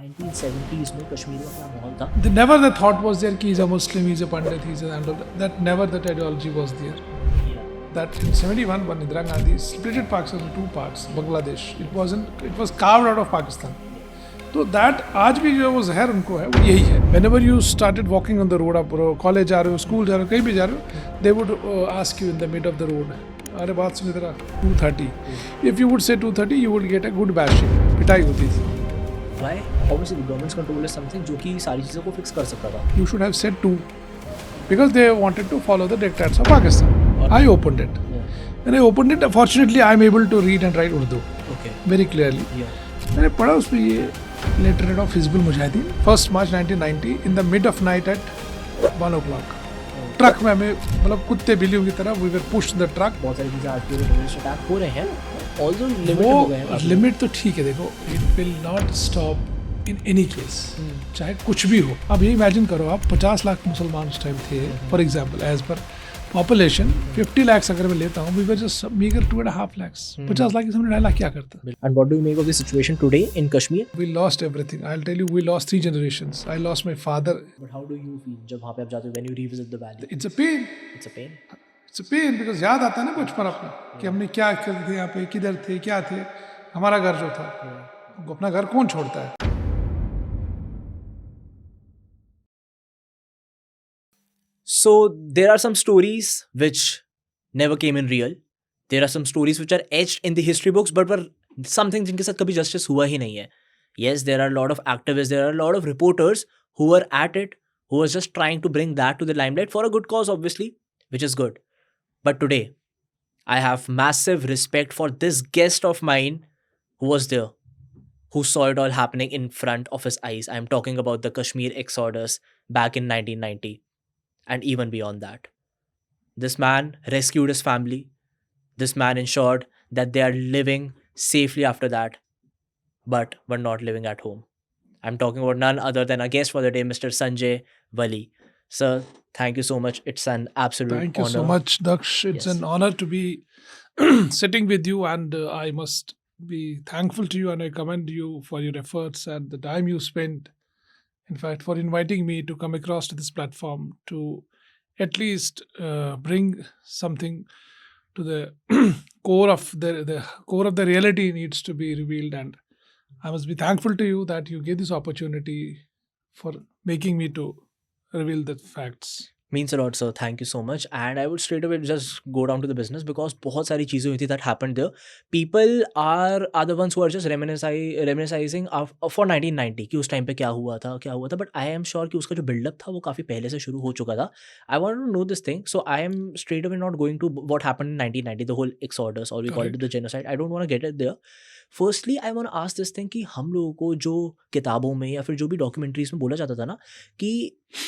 1970s में कश्मीर का क्या माहौल था? Never the thought was there कि he's a Muslim, he's a Pandit, he's a and all that. That never that ideology was there. That in 71 when Indira Gandhi split Pakistan into two parts, Bangladesh. It was carved out of Pakistan. तो that आज भी जो वो जहर उनको है वो यही है. Whenever you started walking on the road, आप कॉलेज जा रहे हो, स्कूल जा रहे हो, कहीं भी जा रहे हो, they would ask you in the mid of the road, अरे बात सुन इधर 230. If you would say 230, you would get a good bashing. पिटाई होती थी. Why? Obviously, the government's control is something जो कि सारी चीज़ों को फिक्स कर सकता था. You should have said 2 because they wanted to follow the dictates of Pakistan. I opened it. When I opened it, fortunately, I am able to read and write Urdu Okay. very clearly. मैंने पढ़ा उसमें ये laterite of Hizbul Mujahideen 1 March 1990 in the mid of night at 1 o'clock. Truck में हमें मतलब कुत्ते बिल्लियों की तरह we were pushed the truck. बहुत सारी चीज़ें आज भी टेररिस्ट अटैक हो रहे हैं. Although लिमिट हो गए हैं. वो लिमिट तो ठीक है. देखो it will not stop in any case. चाहे कुछ भी हो. अब ये इमेजिन करो आप 50 लाख मुसलमान उस टाइम थे for example as per population 50 lakhs अगर मैं लेता हूँ, we were just meager 2.5 lakhs. 50 lakh के सामने 2.5 लाख क्या करता? And what do you make of the situation today in Kashmir? We lost everything. I'll tell you, we lost 3 generations. I lost my father. But how do you feel जब वहाँ पे आप जाते हो when you revisit the valley? It's a pain. It's a pain. It's a pain because याद आता है ना बचपन अपना कि हमने क्या करते थे यहाँ पे, किधर थे, क्या थे. हमारा घर जो था, अपना घर कौन छोड़ता है? So there are some stories which never came in real. There are some stories which are etched in the history books, but were something जिनके साथ कभी justice हुआ ही नहीं है. Yes, there are a lot of activists, there are a lot of reporters who were at it, who was just trying to bring that to the limelight for a good cause, obviously, which is good. But today, I have massive respect for this guest of mine who was there, who saw it all happening in front of his eyes. I am talking about the Kashmir exodus back in 1990. And even beyond that. This man rescued his family. This man ensured that they are living safely after that, but were not living at home. I'm talking about none other than our guest for the day, Mr. Sanjay Wali. Sir, thank you so much. It's an absolute honor. Thank you so much, Daksh. It's an honor to be sitting with you, and I must be thankful to you, and I commend you for your efforts and the time you spent. In fact, for inviting me to come across to this platform to at least bring something to the core of the core of the reality needs to be revealed, and I must be thankful to you that you gave this opportunity for making me to reveal the facts. Means a lot, sir. Thank you so much. And I would straight away just go down to the business because बहुत सारी चीज़ें हुई थी that happened there. People are the ones who are just reminiscing for 1990 कि उस time पे क्या हुआ था. But I am sure कि उसका जो build-up था वो काफ़ी पहले से शुरू हो चुका था. I want to know this thing. So I am straight away not going to what happened in 1990, the whole exodus, or we call it the genocide. I don't want to get it there. Firstly I want ask this thing कि हम लोगों को जो किताबों में या फिर जो भी डॉक्यूमेंट्रीज में बोला जाता था ना कि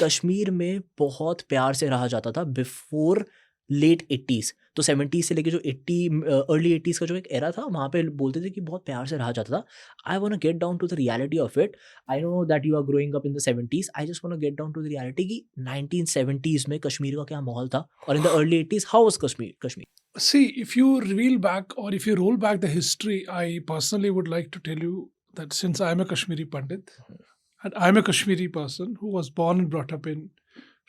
कश्मीर में बहुत प्यार से रहा जाता था बिफोर लेट 80s, तो 70s से लेके जो अर्ली 80s का जो एक एरा था वहाँ पे बोलते थे कि बहुत प्यार से रहा जाता था. I want to get down to the reality of it. I know that you are growing up in the 70s. I just want to get down to the reality कि 1970s में कश्मीर का क्या माहौल था और in the early 80s how was Kashmir. See, if you reveal back or if you roll back the history, I personally would like to tell you that since I am a Kashmiri Pandit and I am a Kashmiri person who was born and brought up in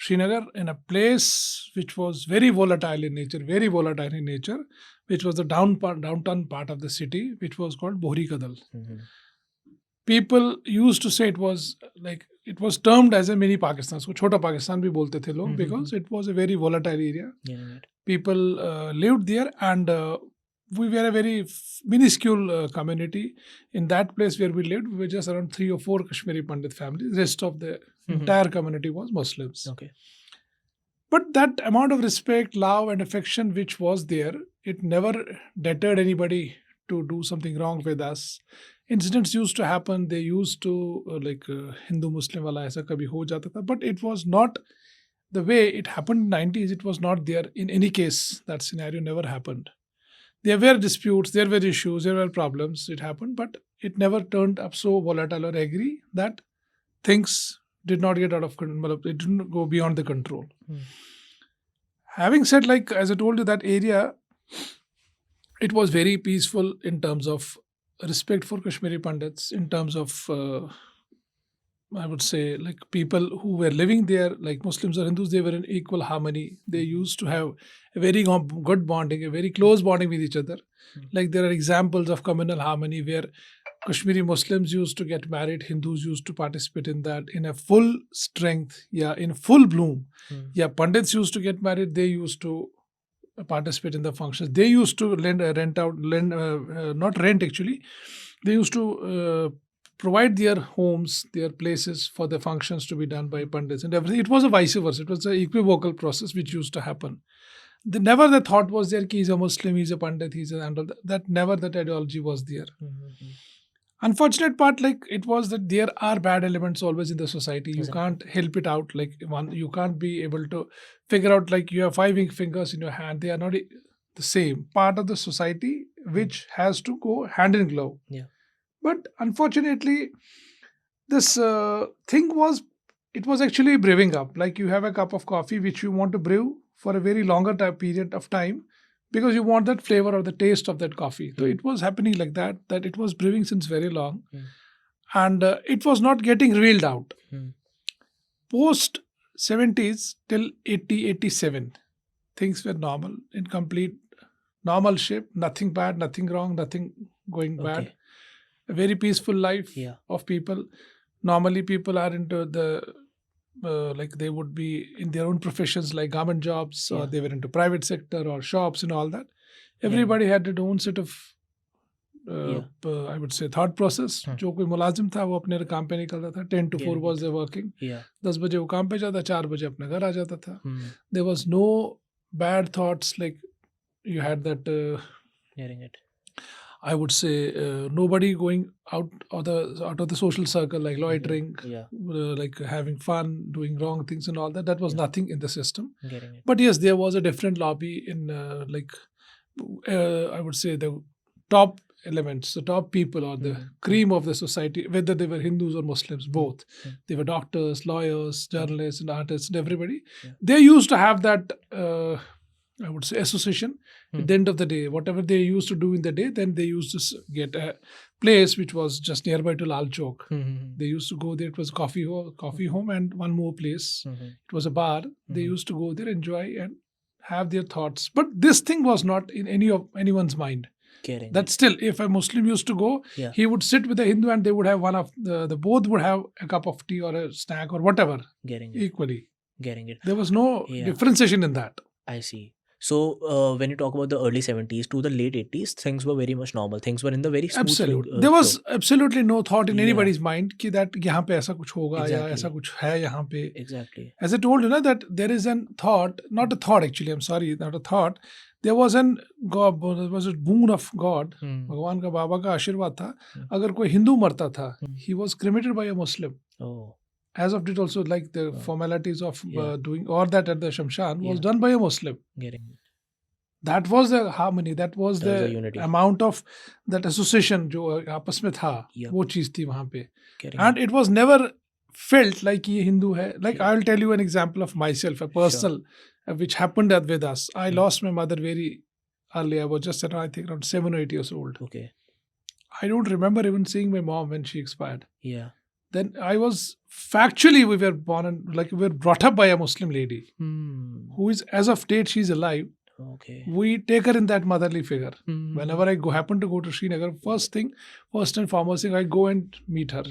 Srinagar in a place which was very volatile in nature, which was the downtown part of the city, which was called Bohri Kadal. People used to say it was termed as a mini Pakistan. So Chota Pakistan bhi bolte the log because it was a very volatile area. Yeah, right. People lived there, and we were a very minuscule community. In that place where we lived, we were just around 3 or 4 Kashmiri Pandit families. The rest of the entire community was Muslims. Okay. But that amount of respect, love and affection which was there, it never deterred anybody to do something wrong with us. Incidents used to happen. They used to Hindu-Muslim wala aisa kabhi ho jata tha. But it was not the way it happened in the 90s. It was not there. In any case, that scenario never happened. There were disputes, there were issues, there were problems. It happened, but it never turned up so volatile or angry that things did not get out of control. It didn't go beyond the control. Having said, as I told you, that area, it was very peaceful in terms of respect for Kashmiri Pandits, in terms of I would say, like people who were living there, like Muslims or Hindus, they were in equal harmony. They used to have a very good bonding, a very close bonding with each other. Mm. Like there are examples of communal harmony where Kashmiri Muslims used to get married, Hindus used to participate in that in a full strength, yeah, in full bloom. Mm. Yeah, Pandits used to get married, they used to participate in the functions. They used to not rent actually. They used to provide their homes, their places for the functions to be done by Pandits and everything. It was a vice versa. It was an equivocal process which used to happen. Never the thought was there that he's a Muslim, he's a Pandit, he's a and all that. Never that ideology was there. Mm-hmm. Unfortunate part, like it was that there are bad elements always in the society. You Exactly. can't help it out. Like you can't be able to figure out like you have five fingers in your hand. They are not the same part of the society, which has to go hand in glove. Yeah. But unfortunately, this thing was, it was actually brewing up. Like you have a cup of coffee which you want to brew for a very longer period of time because you want that flavor or the taste of that coffee. So it was happening like that it was brewing since very long. And it was not getting reeled out. Post 70s till 80, 87, things were normal, in complete normal shape, nothing bad, nothing wrong, nothing going bad. Okay. A very peaceful life Yeah. of people. Normally, people are into the like they would be in their own professions like government jobs, or Yeah. they were into private sector or shops and all that. Everybody had their own set of I would say thought process. जो कोई मुलाजिम था वो अपने काम पे निकलता था. 10 to 4 Getting was their working. Yeah. 10 बजे वो काम पे जाता, 4 बजे अपने घर आ जाता था. Hmm. There was no bad thoughts, like you had that Getting it. I would say nobody going out of the social circle, like loitering, Yeah. like having fun, doing wrong things and all that. That was nothing in the system. Getting it. But yes, there was a different lobby in I would say the top elements, the top people or the cream of the society, whether they were Hindus or Muslims, both. They were doctors, lawyers, journalists and artists and everybody. Yeah. They used to have that I would say association. At the end of the day, whatever they used to do in the day, then they used to get a place which was just nearby to Lal Chowk. They used to go there. It was coffee home and one more place. It was a bar. They used to go there, enjoy and have their thoughts. But this thing was not in anyone's mind. Getting That still, if a Muslim used to go, Yeah. he would sit with a Hindu and they would have one of the both would have a cup of tea or a snack or whatever Getting it. equally. Getting it. There was no Yeah. differentiation in that. I see. So when you talk about the early 70s to the late 80s, things were very much normal. Things were in the very smooth Absolute. flow, There was flow. absolutely no thought in Yeah. anybody's mind कि that यहाँ पे ऐसा कुछ होगा या Exactly. ऐसा कुछ है यहाँ पे. Exactly. As I told you, na, that there is an thought, not a thought actually, I'm sorry, not a thought. There was an God, there was a boon of God. भगवान का बाबा का आशीर्वाद था. अगर कोई हिंदू मरता था, he was cremated by a Muslim. Oh. As of date also, like the formalities of Yeah. doing all that at the Shamshan was Yeah. done by a Muslim. Getting it. That was the harmony. That was That was the the unity. amount of that association जो आपस में था. Yep. वो चीज थी वहाँ पे. Getting And it was never felt like ये Hindu है. Like Yeah. I'll tell you an example of myself, a personal, which happened with us. I lost my mother very early. I was just around, I think around 7 or 8 years old. Okay. I don't remember even seeing my mom when she expired. Yeah. Then I was factually, we were born and like we were brought up by a Muslim lady who is, as of date, she's alive. Okay. We take her in that motherly figure. Hmm. Whenever I happen to go to Srinagar, first and foremost thing, I go and meet her.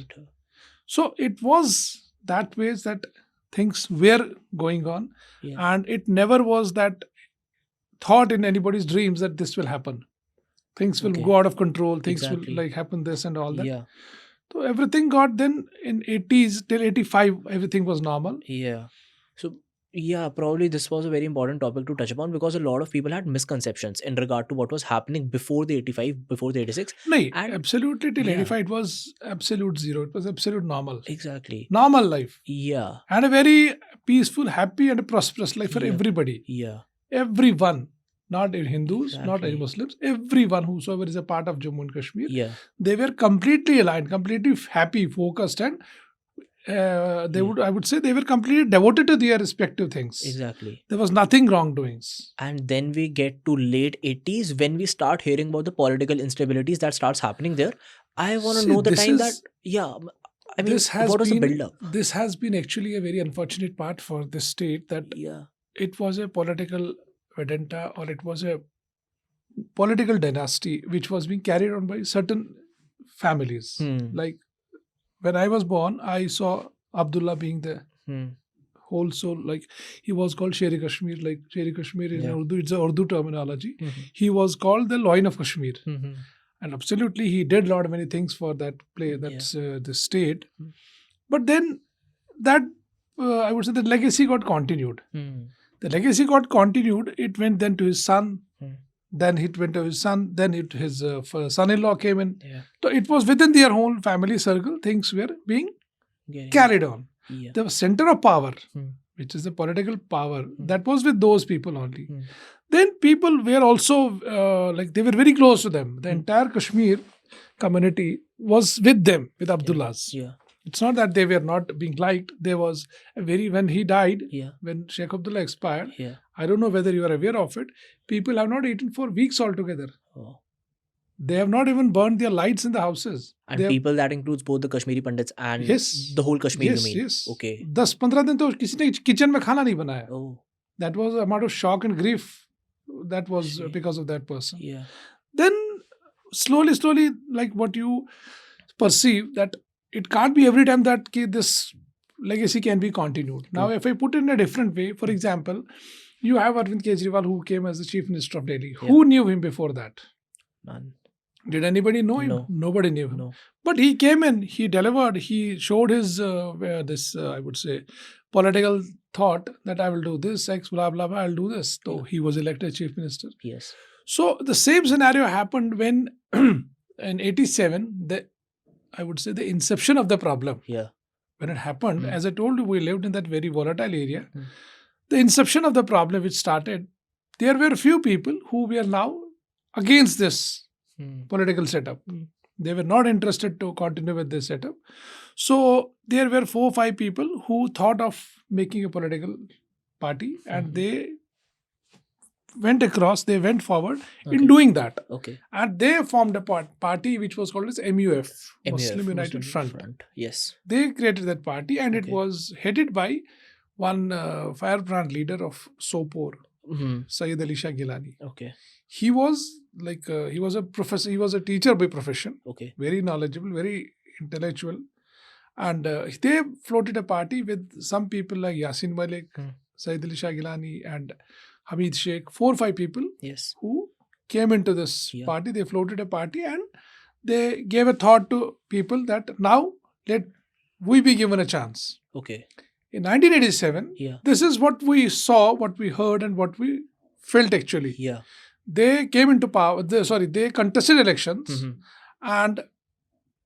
So it was that way that things were going on, Yeah. and it never was that thought in anybody's dreams that this will happen. Things will Okay. go out of control. Things Exactly. will like happen this and all that. Yeah. So everything got then in 80s till 85, everything was normal. Yeah. So, yeah, probably this was a very important topic to touch upon because a lot of people had misconceptions in regard to what was happening before the 85, before the 86. No, And- absolutely till Yeah. 85, it was absolute zero. It was absolute normal. Exactly. Normal life. Yeah. And a very peaceful, happy, and a prosperous life for Yeah. everybody. Yeah. Everyone. Not in Hindus, not in Exactly. Muslims. Everyone whosoever is a part of Jammu and Kashmir, Yeah. they were completely aligned, completely happy, focused, and I would say they were completely devoted to their respective things. Exactly. There was nothing wrongdoings. And then we get to late 80s when we start hearing about the political instabilities that starts happening there. I want to See, know the this time is- that, yeah, I mean, what was the build-up? this has been actually a very unfortunate part for this state, that Yeah. it was a political vendetta, or it was a political dynasty which was being carried on by certain families. Hmm. Like when I was born, I saw Abdullah being the Hmm. whole soul. Like he was called Sher-e Kashmir. Like Sher-e Kashmir is Yeah. in Urdu, it's a Urdu terminology. Mhm. He was called the Loin of Kashmir. Mhm. And absolutely, he did a lot of many things for that play, that's the state. Mm. But then that, I would say, the legacy got continued. Hmm. The legacy got continued. It went then to his son. Hmm. Then it went to his son. Then his son-in-law came in. Yeah. So it was within their whole family circle. Things were being Getting- carried on. Yeah. The center of power, Hmm. which is the political power, that was with those people only. Hmm. Then people were also like they were very close to them. The Hmm. entire Kashmir community was with them, with Abdullah's. Yeah. It's not that they were not being liked. There was a when he died, Yeah. when Sheikh Abdullah expired, Yeah. I don't know whether you are aware of it, people have not eaten for weeks altogether. Oh. They have not even burned their lights in the houses. And They have- people, that includes both the Kashmiri Pandits and Yes. the whole Kashmir, yes, you mean? yes. Okay. 10-15 दिन तो किसी ने kitchen में खाना नहीं बनाया. Oh. That was a amount of shock and grief that was See. because of that person. Yeah. Then slowly, like what you perceive, that it can't be every time that this legacy can be continued. Now, True. if I put it in a different way, for example, you have Arvind Kejriwal, who came as the Chief Minister of Delhi. Yeah. Who knew him before that? None. Did anybody know him? No. Nobody knew him. No. But he came in, he delivered, he showed his, I would say, political thought that I will do this, X, blah, blah, blah, I'll do this. So Yeah. he was elected Chief Minister. Yes. So the same scenario happened when in 87, I would say the inception of the problem. Yeah. When it happened, Mm. as I told you, we lived in that very volatile area. Mm. The inception of the problem which started, there were a few people who were now against this Hmm. political setup. Mm. They were not interested to continue with this setup. So there were 4 or 5 people who thought of making a political party, and Mhm. they went forward Okay. in doing that. Okay. And they formed a party which was called as MUF, MUF, Muslim United Muslim Front. Yes. They created that party, and it Okay. was headed by one firebrand leader of Sopor, Mhm. Sayyid Ali Shah Gilani. Okay. He was like he was a professor. He was a teacher by profession, Okay. very knowledgeable, very intellectual, and they floated a party with some people like Yasin Malik, Hmm. Sayyid Ali Shah Gilani, and Hamid Sheikh. 4 or 5 people Yes. who came into this Yeah. party. They floated a party, and they gave a thought to people that now let we be given a chance. Okay. In 1987, Yeah. this is what we saw, what we heard, and what we felt actually. Yeah. They came into power, they contested elections, Mhm. and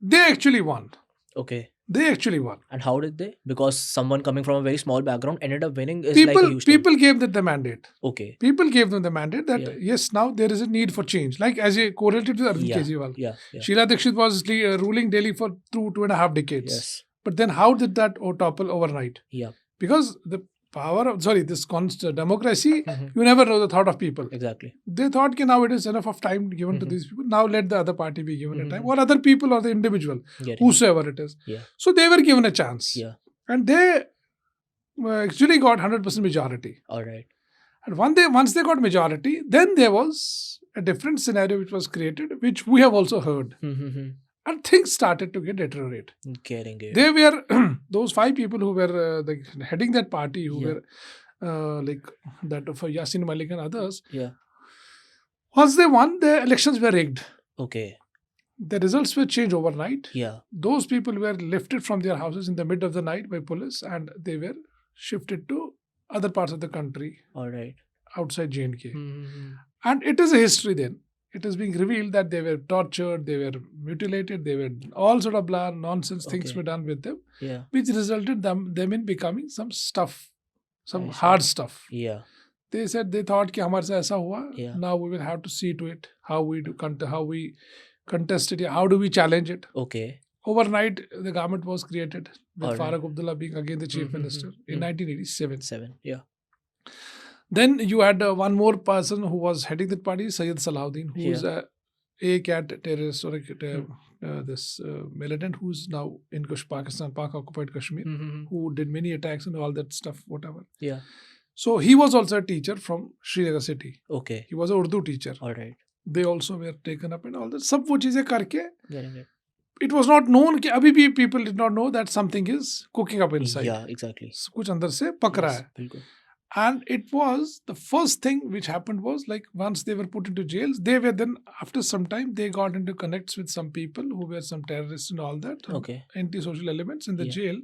they actually won. Okay. They actually won. And how did they? Because someone coming from a very small background ended up winning is like a People, huge thing. people gave them the mandate. Okay. People gave them the mandate that Yeah. yes, now there is a need for change. Like as a correlated with Arvind Yeah. Kejriwal. Yeah. Yeah. Sheila Dikshit was ruling Delhi for through 2.5 decades. Yes. But then how did that topple overnight? Yeah. Because the power of, this constant democracy, Mhm. you never know the thought of people. Exactly. They thought that now it is enough of time given to Mhm. these people. Now let the other party be given a time, Mhm. or other people, or the individual, Getting it. whosoever it is. Yeah. So they were given a chance. Yeah. And they actually got 100% majority. All right. And once they got majority, then there was a different scenario which was created, which we have also heard. Mm-hmm. And things started to get deteriorate. Getting it. They were those 5 people who were heading that party, who Yeah. were like that for Yasin Malik and others. Yeah. Once they won, the elections were rigged. Okay. The results were changed overnight. Yeah. Those people were lifted from their houses in the mid of the night by police, and they were shifted to other parts of the country All right. outside J&K. Mm-hmm. And it is a history then. It is being revealed that they were tortured, they were mutilated, they were all sort of blah, nonsense things Okay. were done with them, Yeah. which resulted them in becoming some stuff, some I see. hard stuff. Yeah. They said they thought कि हमारे से ऐसा हुआ. Yeah. Now we will have to see to it how we contest it, how do we challenge it. Okay. Overnight, the government was created with Alright. Farooq Abdullah being again the chief Mhm, minister in mhm. 1987. 7. Yeah. Then you had one more person who was heading that party, Sayyid Salahuddin, who is a a cat terrorist or this militant who's now in Pakistan, Pak-occupied Kashmir, who did many attacks and all that stuff, whatever. Yeah. So he was also a teacher from Srinagar city. Okay. He was a Urdu teacher. All right. They also were taken up and all that. सब वो चीजें करके Getting it. it was not known कि अभी भी people did not know that something is cooking up inside. Yeah, exactly. कुछ अंदर से पक रहा Yes, है. बिल्कुल. And it was the first thing which happened was like once they were put into jails, they were then after some time they got into connects with some people who were some terrorists and all that, Okay. anti-social elements in the Yeah. jail,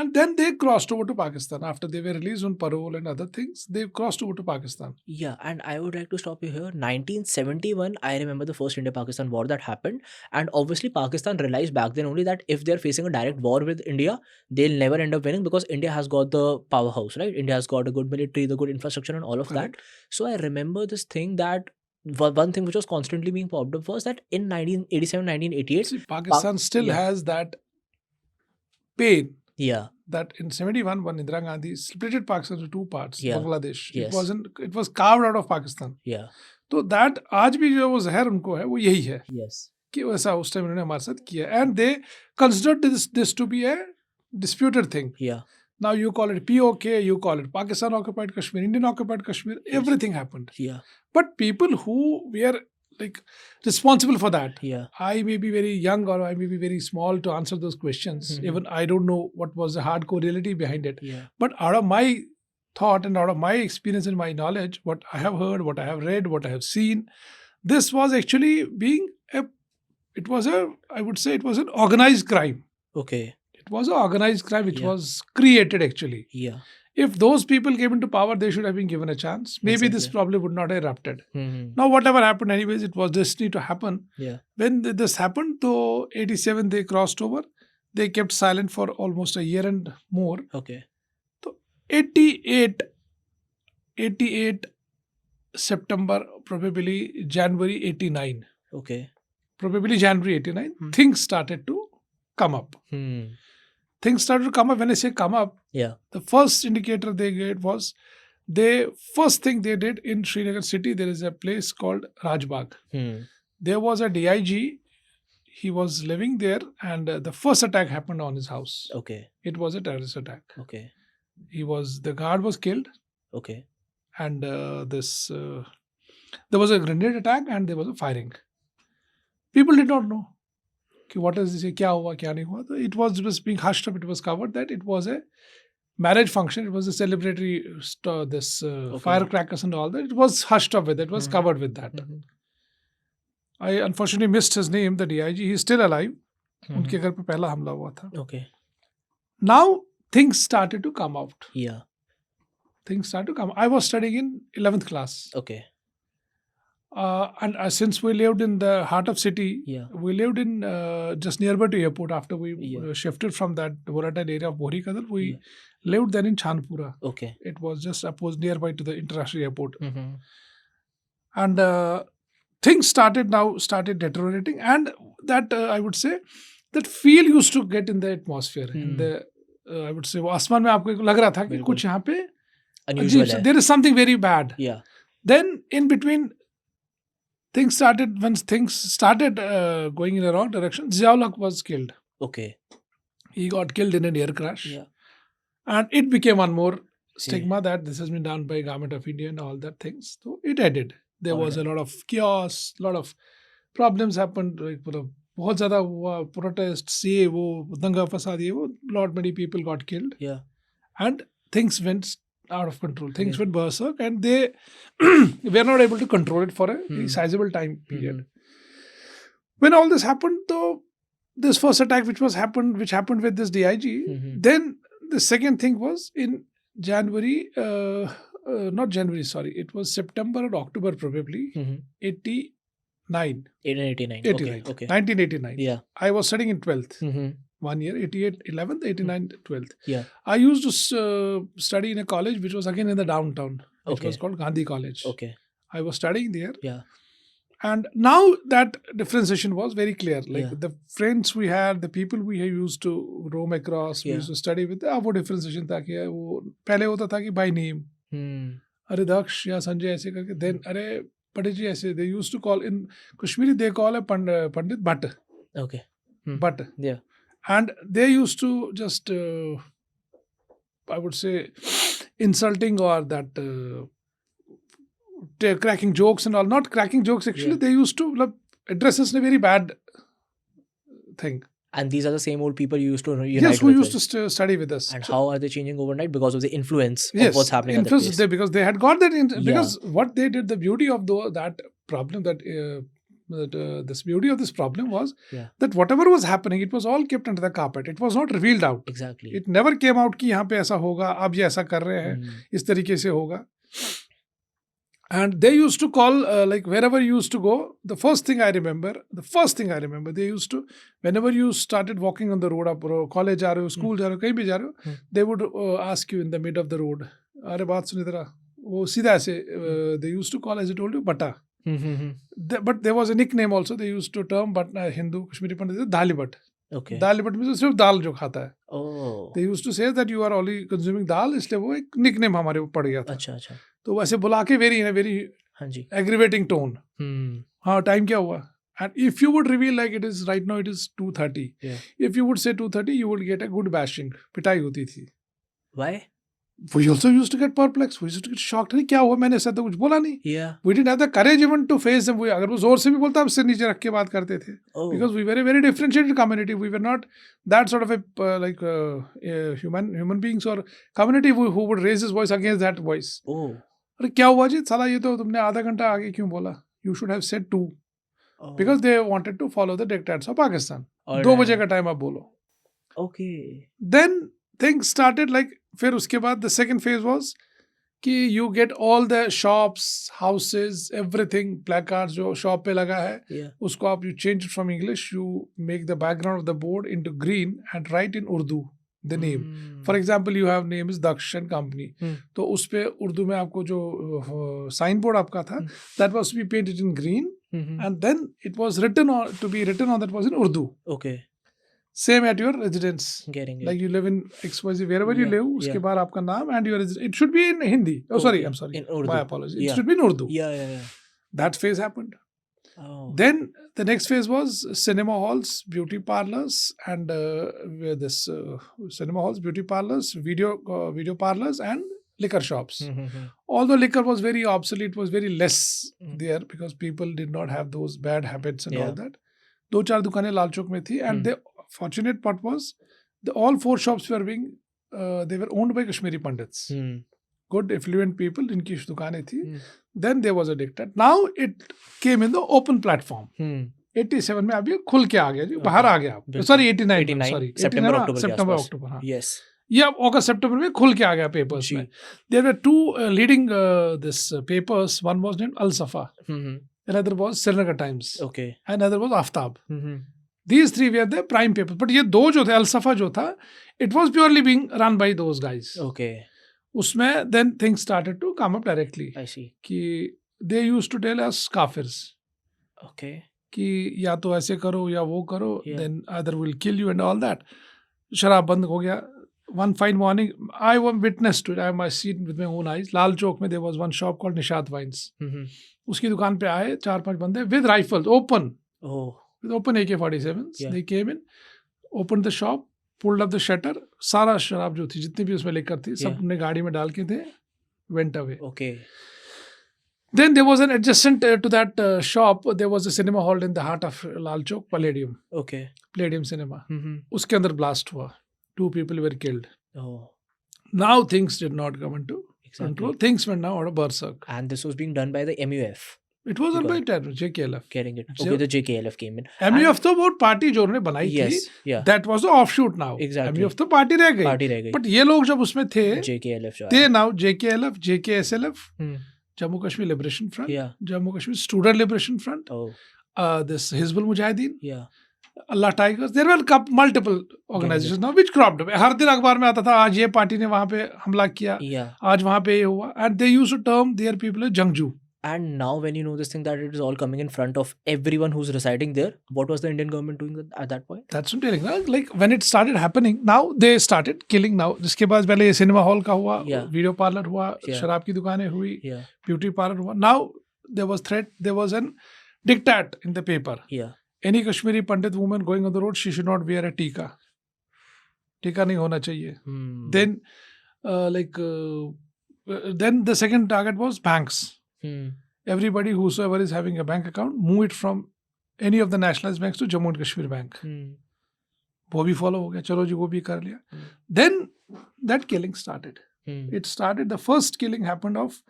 and then they crossed over to Pakistan after they were released on parole and other things. They crossed over to Pakistan. Yeah, and I would like to stop you here. 1971, I remember the first India-Pakistan war that happened, and obviously Pakistan realized back then only that if they're facing a direct war with India, they'll never end up winning because India has got the powerhouse, right? India has got a good military, the good infrastructure, and all of Correct. that. So I remember this thing that one thing which was constantly being popped up was that in 1987, 1988, See, Pakistan still yeah. has that pain yeah, that in 71 when Indira Gandhi splitted Pakistan into two parts, Yeah. Bangladesh. Yes. It was carved out of Pakistan. yeah, तो that आज भी जो वो जहर उनको है वो यही है yes, कि वैसा उस टाइम उन्होंने हमारे साथ किया and they considered this to be a disputed thing. yeah, Now you call it POK, you call it Pakistan occupied Kashmir, Indian occupied Kashmir, everything happened. yeah, But people who were like responsible for that, yeah, I may be very young or I may be very small to answer those questions. Mhm. Even I don't know what was the hardcore reality behind it. yeah, But out of my thought and out of my experience and my knowledge, what I have heard, what I have read, what I have seen, this was actually I would say it was an organized crime. okay, It was an organized crime which Yeah. was created actually. yeah, If those people came into power, they should have been given a chance. Maybe this Exactly. probably would not have erupted. Mhm. Now, whatever happened, anyways, it was destined to happen. yeah, When this happened, though, 87 they crossed over. They kept silent for almost a year and more. okay, 88 September, probably January 89. okay, Probably January 89, Hmm. things started to come up. Things started to come up. When I say come up, yeah, the first indicator they get was first thing they did in Srinagar city, there is a place called Rajbagh. There was a DIG. He was living there and the first attack happened on his house. okay, It was a terrorist attack. okay, The guard was killed okay, and there was a grenade attack and there was a firing. People did not know कि what is this, क्या हुआ क्या नहीं हुआ. It was just being hushed up. It was covered that it was a marriage function. It was a celebratory Okay. firecrackers and all that. It was hushed up with it. It was Mhm. covered with that. Mhm. I unfortunately missed his name, the DIG. He's still alive. Mhm. उनके घर पे पहला हमला हुआ था. Okay, Now things started to come out. yeah, Things started to come. I was studying in 11th class. okay, And since we lived in the heart of city, yeah, we lived in just nearby to airport. After we Yeah. shifted from that volatile area of Bori Kadal, we Yeah. lived then in Chandpura. okay, It was just opposed nearby to the international airport. Mhm. And things started deteriorating. And that I would say that feel used to get in the atmosphere. In the I would say वो आसमान में आपको लग रहा था कि बिल्कुल. कुछ यहाँ पे unusual अजीब सा- है, there is something very bad. yeah, Then in between when things started going in the wrong direction, Ziaul was killed. okay, He got killed in an air crash. yeah, And it became one more stigma that this has been done by government of India and all that things. So it added. There was a lot of chaos, lot of problems happened. Like बहुत ज़्यादा हुआ protests, ये वो दंगा फसाद ये वो, lot many people got killed. yeah, And things went out of control. Things Yeah. went berserk and they were not able to control it for a Hmm. sizable time period. Mhm. When all this happened, though, this first attack which happened with this DIG, Mhm. then the second thing was in January, not January, sorry, it was September or October probably, Mhm. 89, 1889, 89, okay, 1989. yeah, I was studying in 12th. Mhm. 1 year, 88, 11th, 89, 12th. yeah, I used to study in a college which was again in the downtown. It Okay. was called Gandhi College. okay, I was studying there. yeah, And now that differentiation was very clear. Like Yeah. the friends we had, the people we used to roam across, we Yeah. used to study with, वो differentiation था कि वो पहले होता था कि by name, Hmm. अरे दक्ष या संजय ऐसे करके, then अरे Pandit ji ऐसे, they used to call in Kashmiri, they call a Pandit Bhatt, Okay. Bhatt, Yeah. and they used to just, I would say, insulting or that cracking jokes and all. Not cracking jokes actually. Yeah. They used to address us in a very bad thing. And these are the same old people you used to unite Yes, who with. used to study with us. And how are they changing overnight? Because of the influence Yes, of what's happening at the influence place. because they had got that. Yeah. Because what they did, the beauty of that problem, this beauty of this problem was Yeah. that whatever was happening, it was all kept under the carpet. It was not revealed out. Exactly. It never came out कि यहाँ पे ऐसा होगा, अब ये ऐसा कर रहे हैं, इस तरीके से होगा. And they used to call, like wherever you used to go, the first thing I remember, they used to, whenever you started walking on the road, आप college जा रहे हो, school जा रहे हो, कहीं भी जा रहे हो, they would ask you in the mid of the road, अरे बात सुनी तेरा, वो सीधा ऐसे, they used to call, as I told you, Bata. But there was a nickname also, they used to term, but Hindu, Kashmiri Pandit, Dalibat. Okay. Dalibat means सिर्फ दाल जो खाता है. Oh. They used to say that you are only consuming दाल, इसलिए वो एक nickname हमारे ऊपर पड़ गया था. अच्छा अच्छा. तो वैसे बुला के in a very हाँ जी. aggravating tone. हाँ, time क्या हुआ? And if you would reveal like it is right now, it is 2:30. Yeah. If you would say 2:30, you would get a good bashing. पिटाई होती थी. Why? We also used to get perplexed. We used to get shocked. अरे क्या हुआ? मैंने ऐसा तो कुछ बोला नहीं. Yeah. We didn't have the courage even to face them. अगर वो जोर से भी बोलता, हम सिर नीचे रख के बात करते थे. Oh. Because we were a very differentiated community. We were not that sort of a human beings or community who would raise his voice against that voice. Oh. अरे क्या हुआ जी? साला ये तो तुमने आधा घंटा आगे क्यों बोला? You should have said 2. Oh. Because they wanted to follow the dictates of Pakistan. All 2 right. बजे का टाइम आप बोलो. Okay. Then things started like, फिर उसके बाद the second phase was कि you get all the shops, houses, everything, placards जो shop पे लगा है, Yeah. उसको आप you change it from English, you make the background of the board into green and write in Urdu the name. For example, you have name is Daksh and Company. तो उस पे उर्दू में आपको जो sign board आपका था, that was to be painted in green, and then it was written on that was in Urdu. Okay. Same at your residence. Getting it. Like you live in XYZ, wherever you Yeah, live, उसके yeah. बाद आपका नाम and your it should be in Hindi. Oh, sorry, Okay. I'm sorry. In Urdu. My apologies. It Yeah. should be in Urdu. Yeah. That phase happened. Oh. Then the next phase was cinema halls, beauty parlors, and cinema halls, beauty parlors, video parlors, and liquor shops. Although liquor was very obsolete, was very less there because people did not have those bad habits and all Yeah. that. 2-4 दुकानें लाल चौक में थी, and the fortunate part was all 4 shops were being they were owned by Kashmiri Pandits. Good affluent people, इनकी दुकानें थी. Then there was a dictate. Now it came in the open platform. 87 में अब ये खुल के आ गया जी, बाहर आ गया. Sorry, 89. Sorry, September, October के September, आसपास. October. हाँ. Yes. ये अब अगस्त सितंबर में खुल के आ गया पेपर्स में. There were 2 leading this papers. One was named Al Safa. Another was Srinagar Times. Okay. Another was Aftab. These 3 were the prime papers. But ये 2 जो थे, Al Safa जो था, it was purely being run by those guys. Okay. उसमें then things started to come up directly. I see. कि they used to tell us kafirs. Okay. कि या तो ऐसे करो या वो करो, Yeah. then either will kill you and all that. शराब बंद हो गया. One fine morning, I was witness to it. I have my seen with my own eyes. Lal Chowk में there was one shop called Nishat Wines. उसकी दुकान पे आए 4-5 बंदे with rifles, open. Oh. With open AK-47s. Yeah. They came in, opened the shop, pulled up the shutter. सारा शराब जो थी, जितनी भी उसमें लेकर थी, सब ने गाड़ी में डाल के थे, went away. Okay. Then there was an adjacent to that shop, there was a cinema hall in the heart of Lal Chowk, Palladium. Okay. Palladium Cinema. उसके अंदर blast हुआ. 2 people were killed. Oh. Now things did not come into control. Things went now out of berserk. And this was being done by the MUF. It was done by JKLF. Getting it. Okay, the JKLF came in. MUF तो वो party जो उन्होंने बनाई थी, Yes. Yeah. that was the offshoot now. Exactly. MUF तो party रह गई. Party रह गई. But ये लोग जब उसमें थे, JKLF जो they है. now JKLF, JKSLF, Jammu Kashmir Liberation Front, Yeah. Jammu Kashmir Student Liberation Front, Oh. this Hizbul Mujahideen, Yeah. Allah Tigers. There were multiple organizations now which cropped up. हर दिन अखबार में आता था, आज ये पार्टी ने वहाँ पे हमला किया, Yeah. आज वहाँ पे ये हुआ. And they used to term their people as Jangju. And now when you know this thing that it is all coming in front of everyone who's residing there, what was the Indian government doing at that point? That's what I'm telling you. Like when it started happening, now they started killing now. जिसके बाद पहले ये cinema hall का हुआ, Yeah. Video parlour हुआ, Yeah. शराब की दुकानें हुई, Yeah. ब्यूटी पार्लर हुआ. Now there was threat, there was an diktat in the paper. Yeah. Any Kashmiri Pandit woman going on the road, she should not wear a tika. Tika नहीं होना चाहिए. Hmm. Then, then the second target was banks. Hmm. Everybody whosoever is having a bank account, move it from any of the nationalized banks to Jammu and Kashmir Bank. Hmm. वो भी follow हो गया. चलो जी वो भी कर लिया. Hmm. Then that killing started. Hmm. It started. The first killing happened of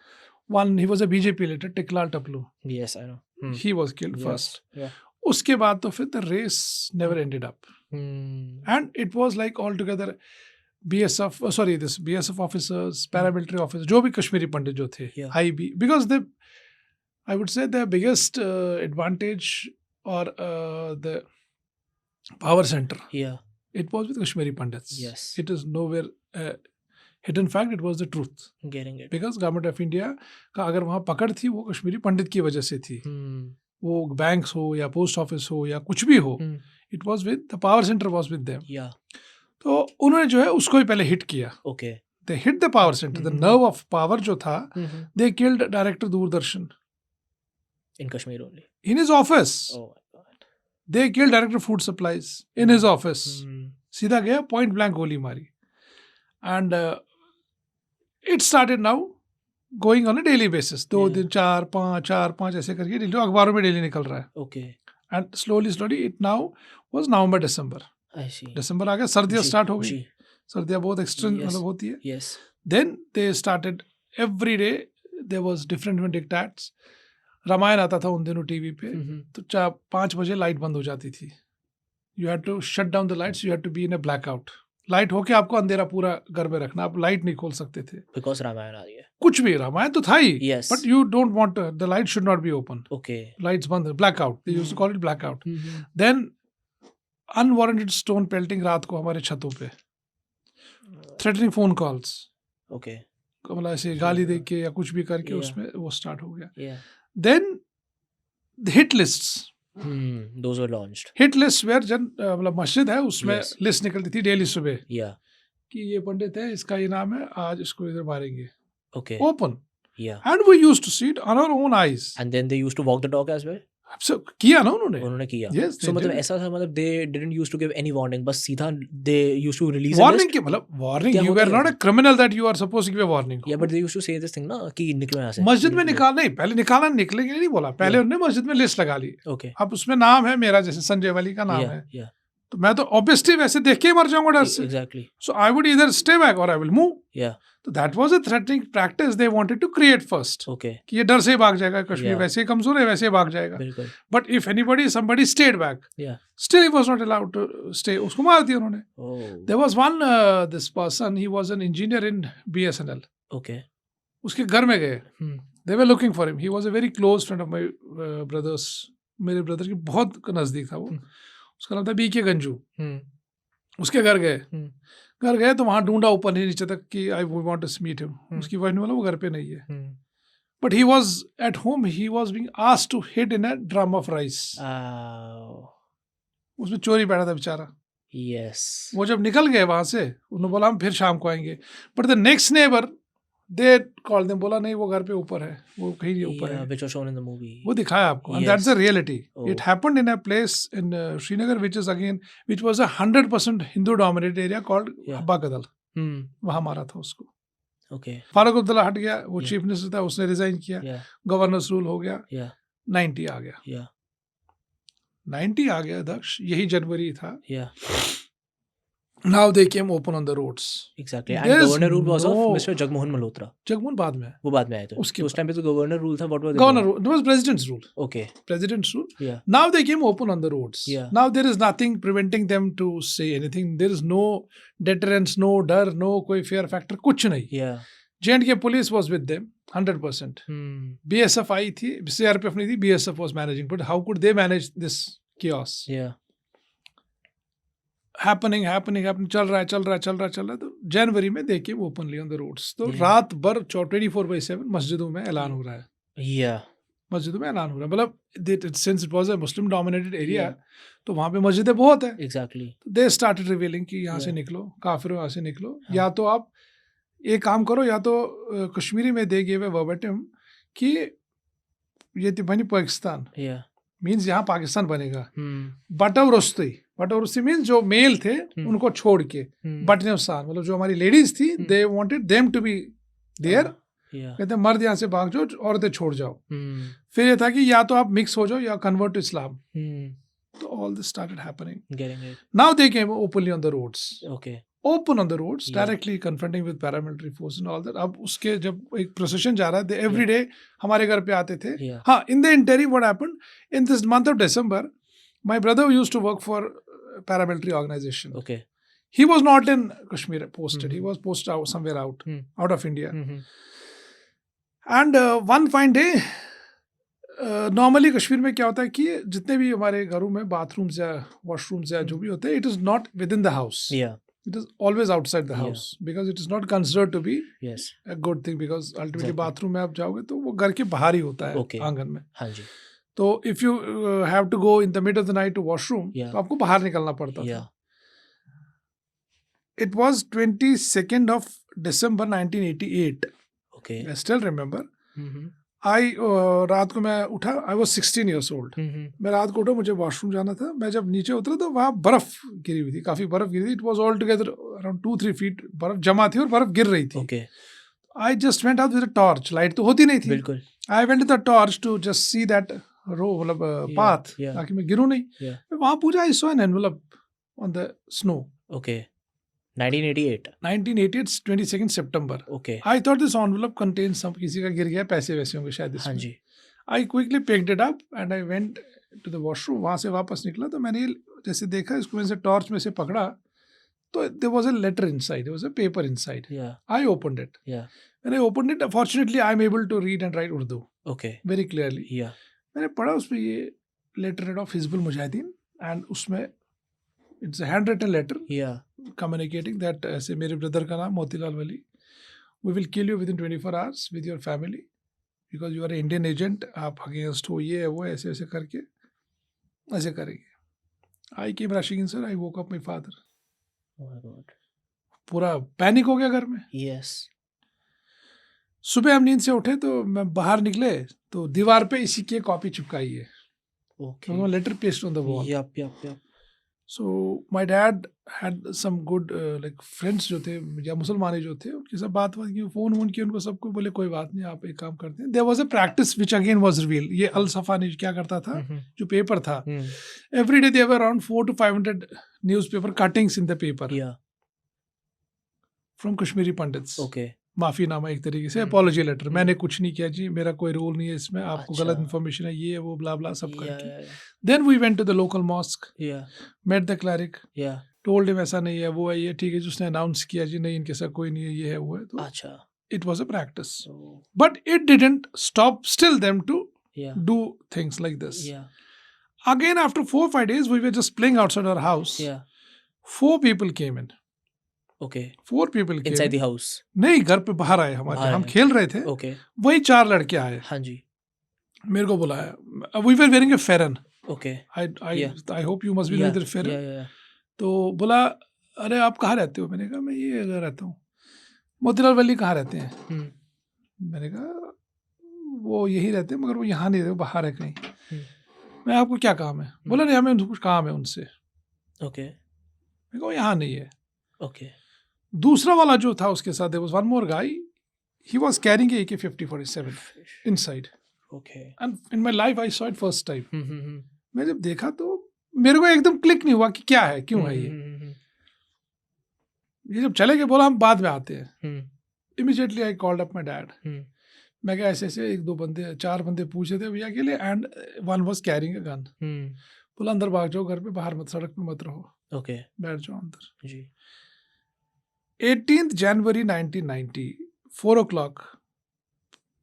one. He was a BJP leader, Tiklal Taplu. Yes, I know. Hmm. He was killed Yes. first. Yeah. उसके बाद तो फिर the race never ended up. Hmm. And it was like altogether BSF officers, paramilitary officers, जो भी कश्मीरी पंडित जो थे, Yeah. IB, because I would say the biggest advantage or the power center, Yeah. it was with Kashmiri Pandits. Yes. It is nowhere hidden fact, it was the truth. Getting it. Because government of India का अगर वहाँ पकड़ थी वो कश्मीरी पंडित की वजह से थी. Hmm. वो बैंक्स हो या पोस्ट ऑफिस हो या कुछ भी हो, Hmm. It was with the power centre was with them. Yeah. तो उन्होंने जो है उसको ही पहले हिट किया. Okay. They hit the power centre. The nerve of power जो था, Mm-hmm. They killed director Doordarshan In Kashmir only. In his office. Oh my God. They killed director food supplies in his office. Hmm. सीधा गया, point blank गोली मारी. And it started now going on a daily basis. 2 Yeah. दिन 4-5 ऐसे करके daily अखबारों में daily निकल रहा है. Okay. And slowly it now was November December. I see. दिसंबर आ गया, सर्दियाँ जी, स्टार्ट हो गई. जी. सर्दियाँ बहुत एक्सट्रीम Yes. मतलब होती है. Yes. Then they started every day. There was different diktats. Ramayan आता था उन दिनों टीवी पे. Mm-hmm. तो 5 बजे लाइट बंद हो जाती थी. You had to shut down the lights. You had to be in a blackout. Light होके आपको अंधेरा पूरा घर में रखना. आप लाइट नहीं खोल सकते थे. Because रामायण आ रही है. कुछ भी, रामायण तो था ही. Yes. But you don't want the light should not be open. Okay. Lights बंद, blackout. They used to call it blackout. Mm-hmm. Then unwarranted stone pelting रात को हमारे छतों पे. Threatening phone calls. Okay. मतलब ऐसे गाली दे के या कुछ भी करके Yeah. उसमें वो स्टार्ट हो गया. Yeah. Then the hit lists. Those were launched. Hit list were मतलब मस्जिद है उसमें Yes. लिस्ट निकलती थी डेली सुबह Yeah. कि ये पंडित है, इसका ये नाम है, आज इसको इधर मारेंगे. Okay. Open. Yeah. And we used to see it on our own eyes. And then they used to walk the dog as well. किया ना उन्होंने. उन्होंने किया. Yes, So they मतलब did. ऐसा था, मतलब they didn't used to give any warning, बस सीधा they used to release a warning list. की मतलब वार्निंग. क्या यू होता आर है? Not a criminal that you are suppose to give a warning. Yeah, but they used to say this thing ना कि निकलो यहाँ से. मस्जिद में निकलो. निकाल नहीं, पहले निकालना निकलेंगे नहीं बोला. पहले Yeah. उन्होंने मस्जिद में लिस्ट लगा ली. Okay. अब उसमें नाम है मेरा, जैसे संजय वली का नाम Yeah. है, Yeah. तो मैं तो ऑब्वियसली वैसे देख के ही मर जाऊंगा डर से. Exactly. So I would either stay back or I will move. Yeah. So that was a threatening practice they wanted to create first. Okay. कि ये डर से ही भाग जाएगा, कश्मीर Yeah. वैसे ही कमजोर है, वैसे ही भाग जाएगा. बिल्कुल. But if somebody stayed back, Yeah. still he was not allowed to stay. उसको मार दिया उन्होंने. Oh. There was one this person, he was an engineer in BSNL. Okay. उसके घर में गए. Hmm. They were looking for him. He was a very close friend of my brother's. मेरे brother की बहुत नजदीक था वो. उसका नाम था BK गंजू. Hmm. उसके घर गए. Hmm. घर गए तो वहाँ ढूंढा ऊपर नीचे तक कि I want to meet him. उसकी वाइफ ने बोला वो घर पे नहीं है. Hmm. But he was at home. He was being asked to hid in a drum of rice. उसमें चोरी बैठा था बेचारा. Yes. वो जब निकल गए वहां से, उन्होंने बोला हम फिर शाम को आएंगे. But the next neighbor, they called them, बोला नहीं वो घर पे ऊपर है, वो कहीं नहीं ऊपर Yeah, है. which was shown in the movie. वो दिखाया आपको. And Yes. that's the reality. Oh. It happened in a place in Srinagar, which was a 100% Hindu-dominated area called Yeah. Habba Kadal. Hmm. वहां मारा था उसको. Okay. फारूक अब्दुल्ला हट गया, वो Yeah. चीफ मिनिस्टर था, उसने रिजाइन किया. Yeah. गवर्नर्स रूल हो गया. Yeah. 90 आ गया. Yeah. 90 आ गया दक्ष, यही जनवरी था. Yeah. Now they came open on the roads. Exactly. And There is governor rule was of no- Mr. Jagmohan Malhotra. Jagmohan बाद में. वो बाद में आए थे. उसके तो उस टाइम पे तो गवर्नर रूल था. What was the Governor rule. It was president's rule. Okay. President's rule. Yeah. Now they came open on the roads. Yeah. Now there is nothing preventing them to say anything. There is no deterrence, no डर, no कोई fear factor, कुछ नहीं. Yeah. J&K police was with them 100%. Hmm. BSF आई थी, CRPF नहीं थी, BSF was managing. But how could they manage this chaos? Yeah. happening चल रहा है. तो जनवरी में they came openly on the roads. तो Yeah. रात भर 24/7 मस्जिदों में ऐलान हो रहा है. Yeah. मस्जिदों में ऐलान हो रहा है. मतलब since it was a Muslim dominated area, Yeah. तो वहाँ पे मस्जिदें बहुत है. Exactly. तो they started revealing कि यहाँ से Yeah. निकलो, काफिरों यहाँ से निकलो. हाँ. या तो आप एक काम करो, या तो कश्मीरी में they gave a verbatim कि ये थी बनी पाकिस्तान, Yeah. मीन्स यहाँ पाकिस्तान बनेगा. Hmm. बटवरस्ती मीन्स जो मेल थे उनको छोड़ के, बटनेवसान मतलब जो हमारी लेडीज थी, they wanted them to be there. Yeah. कहते हैं मर्द यहाँ से भाग जाओ, औरतें छोड़ जाओ. Hmm. फिर ये था कि या तो आप मिक्स हो जाओ या कन्वर्ट टू इस्लाम. Hmm. तो all this started happening. Getting it. Now they came openly on the roads, Okay. open on the roads, Yeah. directly confronting with paramilitary force and all that. अब उसके जब एक procession जा रहा है, every day हमारे घर पे आते थे. Yeah. हाँ, in the interim what happened in this month of December, my brother used to work for a paramilitary organization. Okay. He was not in Kashmir posted. He was posted out somewhere out of India. And one fine day, normally Kashmir में क्या होता है कि जितने भी हमारे घरों में बाथरूम्स या वॉशरूम्स या जो भी होते हैं, it is not with in the house. Yeah. It is always outside the house because it is not considered to be Yes. a good thing because ultimately Exactly. Bathroom में आप जाओगे तो वो घर के बाहर ही होता है. Okay. आंगन में. हाँ जी. तो if you have to go in the middle of the night to washroom, Yeah. तो आपको बाहर निकलना पड़ता Yeah. था. It was 22nd of December 1988. Okay. I still remember. Mm-hmm. रात को मैं उठा. I was 16 years old. Mm-hmm. मैं रात को उठा, मुझे वॉशरूम जाना था. मैं जब नीचे उतरा तो वहाँ बर्फ गिरी हुई थी, काफी बर्फ गिरी थी. It was all together around 2-3 feet बर्फ जमा थी और बर्फ गिर रही थी. Okay. I just went out with a torch. Light तो होती नहीं थी. बिल्कुल. I went with a torch to just see that row मतलब पाथ, yeah. ताकि मैं गिरूं नहीं. Yeah. मैं वहां पूछा, I saw an envelope on the snow. Okay. 1988. 1988 22nd September. Okay. I thought this envelope contains some, किसी का गिर गया, पैसे वैसे होंगे शायद हाँ इसमें. जी. I quickly picked it up and I went to the washroom. वहां से वापस निकला तो मैंने जैसे देखा, इसको मैंने टॉर्च में से पकड़ा तो there was a letter inside, there was a paper inside. Yeah. I opened it. Yeah. When I opened it, fortunately I am able to read and write Urdu Okay. very clearly. Yeah. मैंने पढ़ा उसमें ये letter of Hizbul Mujahideen and उसमें it's hand written letter Yeah. Communicating that ऐसे मेरे brother का नाम Motilal Wali, we will kill you within 24 hours with your family because you are Indian agent, आप अगेंस्ट हो, ये है वो, ऐसे ऐसे करके ऐसे करेंगे. I came rushing in sir. I woke up my father. Oh my God. पूरा पैनिक हो गया घर में. Yes. सुबह हम नींद से उठे तो मैं बाहर निकले तो दीवार पे इसी की कॉपी चिपकाई है. Okay. Letter paste on the wall. Yup. Yup. Yup. So my dad had some good like friends जो थे या मुसलमान जो थे, उनके साथ बात की, फ़ोन वोन किया उनको, सबको बोले कोई बात नहीं, आप एक काम करते हैं. There was a practice which again was reveal. ये अल सफ़ा ने क्या करता था, जो पेपर था, every day there were around 400 to 500 newspaper cuttings in the paper Yeah. From Kashmiri Pandits. Okay. माफ़ीनामा एक तरीके से, अपॉलॉजी लेटर. मैंने कुछ नहीं किया जी, मेरा कोई रोल नहीं है इसमें, आपको अच्छा. गलत इन्फॉर्मेशन है, ये है वो, ब्ला ब्ला सब Yeah. करके. Yeah. Then we went to the local mosque, Yeah. Met the cleric, Yeah. Told him ऐसा नहीं है, वो है, ये ठीक है. जिसने अनाउंस किया जी नहीं इनके साथ कोई नहीं है, ये है वो है. तो अच्छा. it was a practice, So. but it didn't stop still them to Yeah. do things like this. Yeah. Again, after 4-5 days, we were just playing outside our house. Yeah. 4 people came in. Okay. 4 people came Inside in. the house. नहीं, घर पे बाहर आए हमारे. बाहर हम आए. खेल रहे थे, Okay. वही 4 लड़के आए, हाँ जी. मेरे को बुलाया. We were wearing a Farron. Okay. I hope you must be Yeah. with the Farron. Yeah. तो बोला, अरे आप कहाँ रहते हो? मैंने कहा मैं ये अगर रहता हूँ. मोतीलाल वली कहाँ रहते हैं? मैंने कहा वो यही रहते हैं, मगर वो यहाँ नहीं रहते, वो बाहर है कहीं. मैं, आपको क्या काम है? बोला नहीं, हमें कुछ काम है उनसे. Okay. मैं कहा यहाँ नहीं है. Okay. दूसरा वाला जो था उसके साथ, there was one more guy, he was carrying a AK-47 inside. Okay. And in my life I saw it first time. Hmm. मैं जब देखा तो मेरे को एकदम क्लिक नहीं हुआ कि क्या है, क्यों है ये जब चले गए, बोला हम बाद में आते हैं. Immediately I called up my dad. मैं क्या ऐसे ऐसे 1-2 बंदे, 4 बंदे पूछे थे भैया के लिए, and one was carrying a gun. बोला अंदर भाग जाओ, घर पे बाहर मत, सड़क पे मत रहो, Okay. बैठ जाओ अंदर. जी. 18th January 1990, 4 o'clock,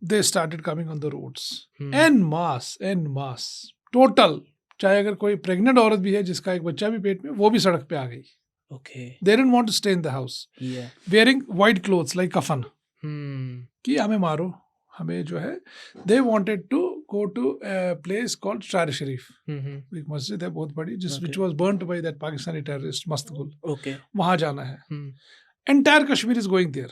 they started coming on the roads. En masse, total. चाहे अगर कोई प्रेग्नेंट औरत भी है जिसका एक बच्चा भी पेट में, वो भी सड़क पे आ गई. Okay. They didn't want to stay in the house. Yeah. Wearing white clothes like kafan. कि हमें मारो, हमें जो है. They wanted to go to a place called Shar Sharif. एक मस्जिद है बहुत बड़ी, which was burnt by that Pakistani terrorist Mastgul. Okay. वहाँ जाना है. Entire Kashmir is going there.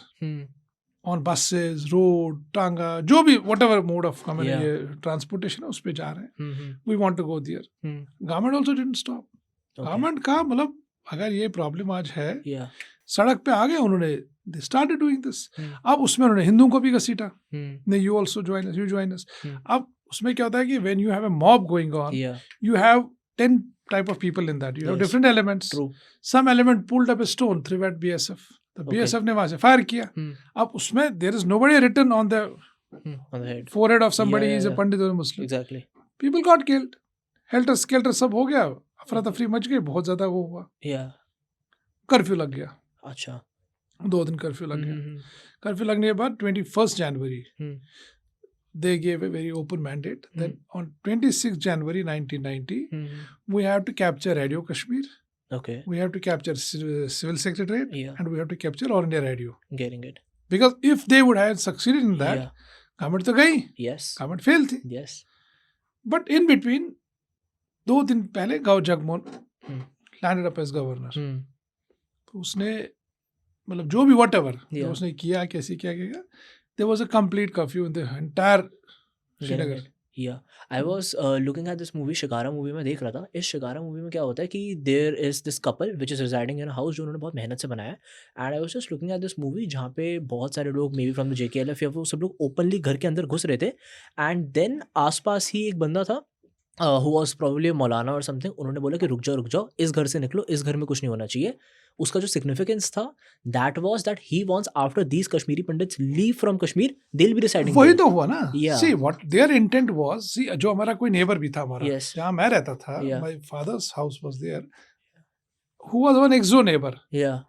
on buses, road, tanga, जो भी whatever mode of Yeah. transportation है उस पे जा रहे हैं. Mm-hmm. We want to go there. Government also didn't stop. Okay. Government का मतलब अगर ये प्रॉब्लम आज है, Yeah. सड़क पे आ गए उन्होंने, they started doing this. Hmm. अब उसमें उन्होंने हिंदुओं को भी घसीटा. Hmm. नहीं, you also join us, you join us. Hmm. अब उसमें क्या होता है कि when you have a mob going on, Yeah. you have 10 type of people in that. You have Yes. different elements. True. Some element pulled up a stone, threw at BSF. तो Okay. BSF ने वहां से fire किया. Hmm. अब उसमें there is nobody written on the On the head. forehead of somebody Yeah, he is a yeah. Pandit or a Muslim. Exactly. People got killed. Helter skelter सब हो गया. अफरा तफरी मच गई. बहुत ज्यादा वो हुआ. Yeah. कर्फ्यू लग गया. अच्छा. 2 दिन कर्फ्यू लग गया. Mm-hmm. कर्फ्यू लगने के बाद 21st January Hmm. they gave a very open mandate. Then on 26th January 1990 Mm-hmm. we have to capture Radio Kashmir. Okay. We have to capture Civil Secretariat. Yeah. And we have to capture All India Radio. Getting it. Because if they would have succeeded in that, Yeah. government तो गई, Yes. government fail थी. Yes. But in between, 2 दिन पहले गाँव Jagmohan Hmm. landed up as governor. Hmm. तो उसने मतलब जो भी whatever जो Yeah. उसने किया, कैसे किया गया, there was a complete curfew in the entire Getting Srinagar. it. Yeah. I was looking at this movie shikara movie में देख रहा था. इस शिकारा मूवी में क्या होता है कि there is this couple which is residing in a house जो उन्होंने बहुत मेहनत से बनाया है. And I was just looking at this movie जहाँ पे बहुत सारे लोग maybe from the JKLF या वो सब लोग openly घर के अंदर घुस रहे थे. And then आसपास ही एक बंदा था who was probably a मौलाना और something. उन्होंने बोला कि रुक जाओ, इस घर से निकलो, इस घर में कुछ नहीं होना चाहिए. उसका जो सिग्निफिकेंस था that was that he wants after these Kashmiri Pandits leave from Kashmir they'll be residing वही there. तो हुआ ना. Yeah. See what their intent was. See जो हमारा कोई neighbor भी था हमारा, Yes. जहाँ मैं रहता था, Yeah. my father's house was there, who was one ex-door neighbor. Yeah.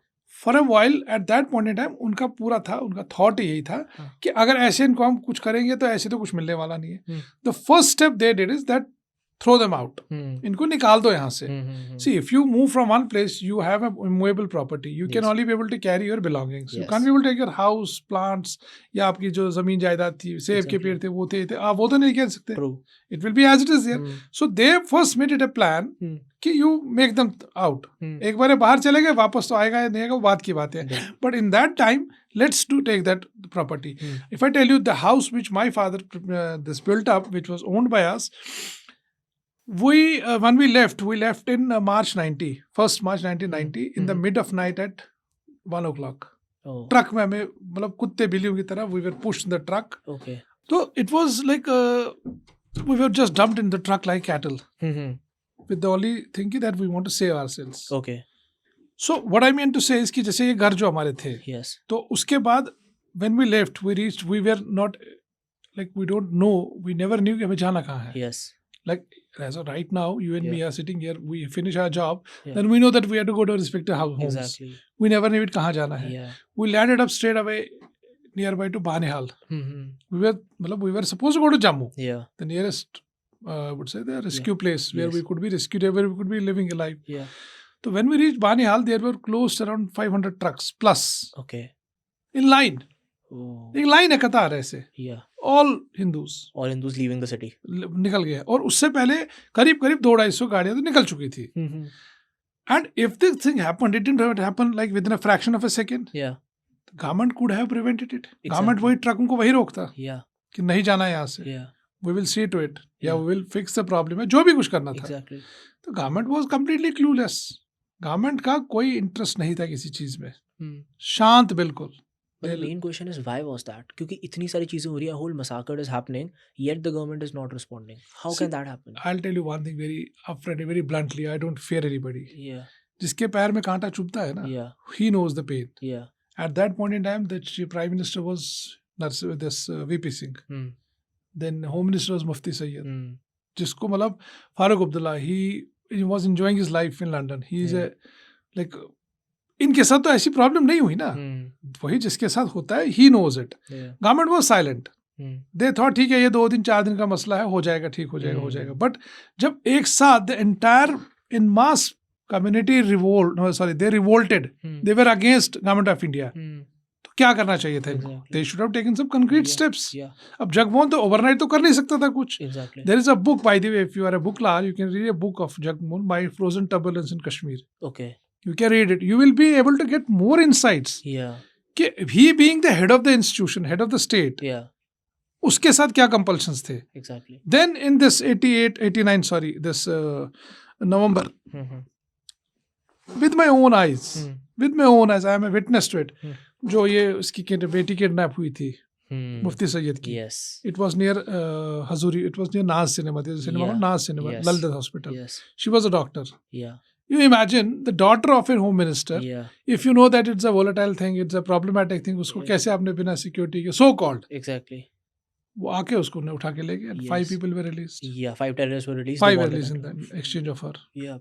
For a while at that point in time उनका पूरा था, उनका thought यही था हाँ. कि अगर ऐसे इनको हम कुछ करेंगे तो ऐसे तो कुछ मिलने वाला नहीं है. Hmm. The first step they did is that throw them out. Hmm. इनको निकाल दो यहाँ से. Hmm. See, if you move from one place, you have a immovable property. You can Yes. only be able to carry your belongings. You Yes. can't be able to take your house, plants, या आपकी जो जमीन जायदाद थी, सेब के Exactly. पेड़ थे, वो थे, आप वो तो नहीं कह सकते. True. It will be as it is there. Hmm. So they first made it a plan Hmm. कि you make them out. Hmm. एक बार ये बाहर चले गए, वापस तो आएगा या नहीं आएगा, वो बात की बात है. Yeah. But in that time, let's take that property. Hmm. If I tell you the house which my father this built up, which was owned by us, when we left in March 90, 1st March 1990, in the mid of night at 1 o'clock. Oh. Truck में हमें मतलब कुत्ते बिल्लियों की तरह we were pushed in the truck. Okay. So it was like we were just dumped in the truck like cattle Hmm. with the only thinking that we want to save ourselves. Okay. So what I mean to say is कि जैसे ये घर जो हमारे थे, Yes. तो उसके बाद when we left, we were not like we don't know, we never knew कि हमें जाना कहाँ है. Yes. Like as of right now, you and me Yeah. are sitting here, we finish our job, Yeah. then we know that we have to go to our respective homes. Exactly. We never knew it कहाँ जाना है. Yeah. We landed up straight away nearby to Banihal. Hmm. We were supposed to go to Jammu, Yeah. the nearest, I would say the rescue place where Yes. we could be rescued, where we could be living alive. Yeah. So when we reached Banihal, there were close around 500 trucks plus Okay. in line. Oh. एक line है कतार ऐसे. Yeah. All Hindus All Hindus leaving the city. निकल गए. और उससे पहले करीब 250 गाड़ियां तो निकल चुकी थी. Hmm. And if this thing happened, it didn't happen like within a fraction of a second. Yeah. The government could have prevented it. Exactly. Government वही ट्रकों को वही रोकता Yeah. कि नहीं जाना यहाँ से. Yeah. We will see to it. या Yeah. we will fix the problem है. जो भी कुछ करना था. Exactly. तो government was completely clueless. Government का कोई interest नहीं था किसी चीज में. Hmm. शांत बिल्कुल. But the main question is why was that? क्योंकि इतनी सारी चीजें हो रही है, whole massacre is happening, yet the government is not responding. How See, can that happen? I'll tell you one thing very upfront, very bluntly. I don't fear anybody. Yeah. जिसके पैर में कांटा चुभता है ना, Yeah. he knows the pain. Yeah. At that point in time, the Prime Minister was VP Singh. Hmm. Then Home Minister was Mufti Sayyid. Hmm. जिसको मतलब Farooq Abdullah, he was enjoying his life in London. He is Yeah. like इनके साथ तो ऐसी problem नहीं हुई ना. Hmm. वही जिसके साथ होता है, he knows it. Yeah. Government was silent. Hmm. They thought ठीक है ये 2 दिन 4 दिन का मसला है, हो जाएगा, ठीक हो जाएगा, हो Hmm. जाएगा. But जब एक साथ the entire in mass community they revolted. Hmm. They were against government of India. Hmm. तो क्या करना चाहिए था इनको? Exactly. They should have taken some concrete Yeah. steps. Yeah. अब जगमोहन तो ओवरनाइट तो कर नहीं सकता था कुछ. Exactly. There is a book, by the way, if you are a book lover, you can read a book of Jagmohan, My Frozen Turbulence in Kashmir. Okay. You can read it. You will be able to get more insights. Yeah. कि he being the head of the institution, head of the state, Yeah, उसके साथ क्या compulsions थे. exactly. Then in this 89, sorry, this November, Hmm. with my own eyes, I am a witness to it. Hmm. जो ये उसकी बेटी kidnap हुई थी Hmm. मुफ्ती सैयद की. Yes. It was near Hazuri. It was near Naz Cinema. There is a cinema Yeah. called Naz Cinema, Yes. Lal Ded Hospital. Yes. She was a doctor. Yeah. You imagine the daughter of a home minister. Yeah. If you know that it's a volatile thing, it's a problematic thing, उसको Yeah. कैसे आपने बिना security के so called Exactly. वो आके उसको ने उठा के ले गए. Yes. 5 people were released. Yeah. 5 terrorists were released. 5 They were wanted released in that. the exchange of her. Yep.